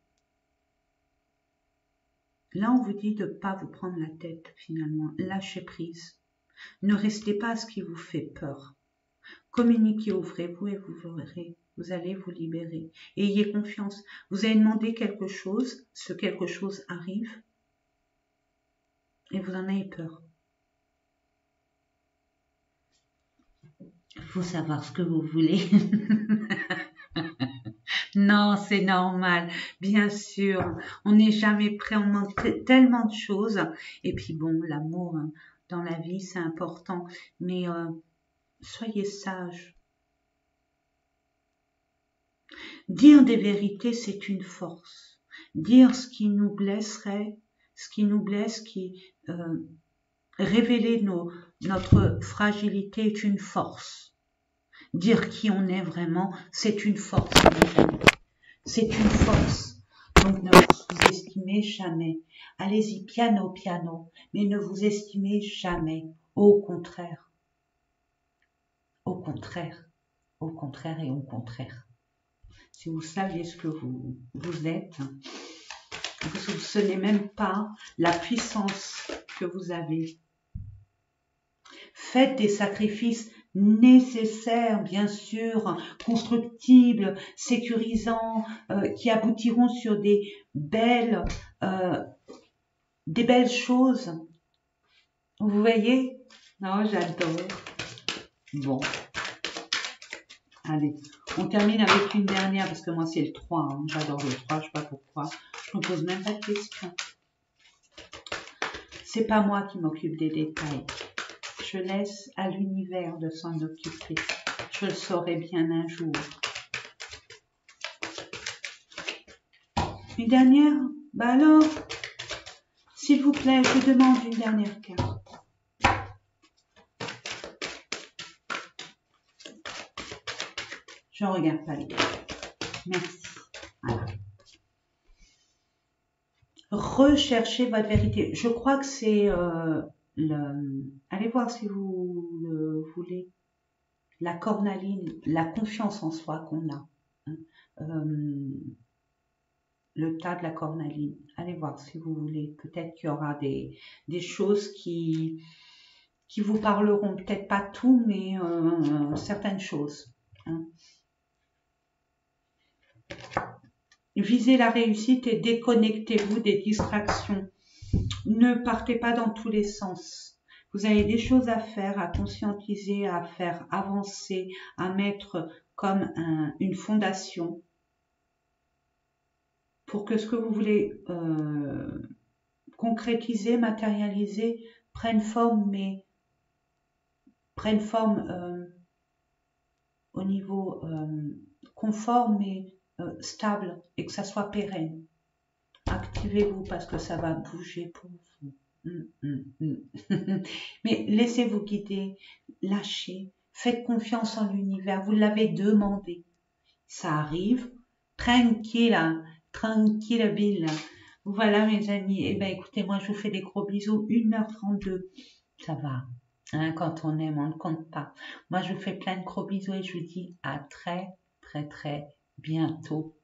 Là, on vous dit de ne pas vous prendre la tête, finalement. Lâchez prise. Ne restez pas à ce qui vous fait peur. Communiquez, ouvrez-vous et vous verrez. Vous allez vous libérer. Ayez confiance. Vous avez demandé quelque chose, ce quelque chose arrive et vous en avez peur. Il faut savoir ce que vous voulez. Non, c'est normal, bien sûr. On n'est jamais prêt, on manque tellement de choses. Et puis bon, l'amour hein, dans la vie, c'est important. Mais soyez sages. Dire des vérités, c'est une force. Dire ce qui nous blesserait, ce qui nous blesse, révéler notre fragilité est une force. Dire qui on est vraiment, c'est une force. C'est une force. Donc ne vous sous-estimez jamais. Allez-y piano, piano, mais ne vous estimez jamais. Au contraire. Au contraire. Au contraire et au contraire. Si vous saviez ce que vous êtes, vous ne soupçonnez même pas la puissance que vous avez. Faites des sacrifices nécessaires, bien sûr, constructibles, sécurisants, qui aboutiront sur des belles choses. Vous voyez? Non, j'adore. Bon. Allez, on termine avec une dernière, parce que moi c'est le 3, hein. J'adore le 3, je sais pas pourquoi. Je ne me pose même pas de questions. C'est pas moi qui m'occupe des détails. Je laisse à l'univers de s'en occuper. Je le saurai bien un jour. Une dernière? Bah alors, s'il vous plaît, je demande une dernière carte. Je ne regarde pas les cartes. Merci. Voilà. Recherchez votre vérité. Je crois que c'est allez voir si vous le voulez. La cornaline, la confiance en soi qu'on a. Hein. Le tas de la cornaline. Allez voir si vous voulez. Peut-être qu'il y aura des choses qui vous parleront. Peut-être pas tout, mais certaines choses. Hein. Visez la réussite et déconnectez-vous des distractions. Ne partez pas dans tous les sens. Vous avez des choses à faire, à conscientiser, à faire avancer, à mettre comme une fondation pour que ce que vous voulez concrétiser, matérialiser, prenne forme, mais prenne forme au niveau conforme et stable et que ça soit pérenne. Activez-vous parce que ça va bouger pour vous. Mais laissez-vous guider, lâchez, faites confiance en l'univers, vous l'avez demandé. Ça arrive, tranquille, tranquille. Voilà mes amis, et ben écoutez, moi je vous fais des gros bisous, 1h32, ça va. Hein, quand on aime, on ne compte pas. Moi je vous fais plein de gros bisous et je vous dis à très très très bientôt.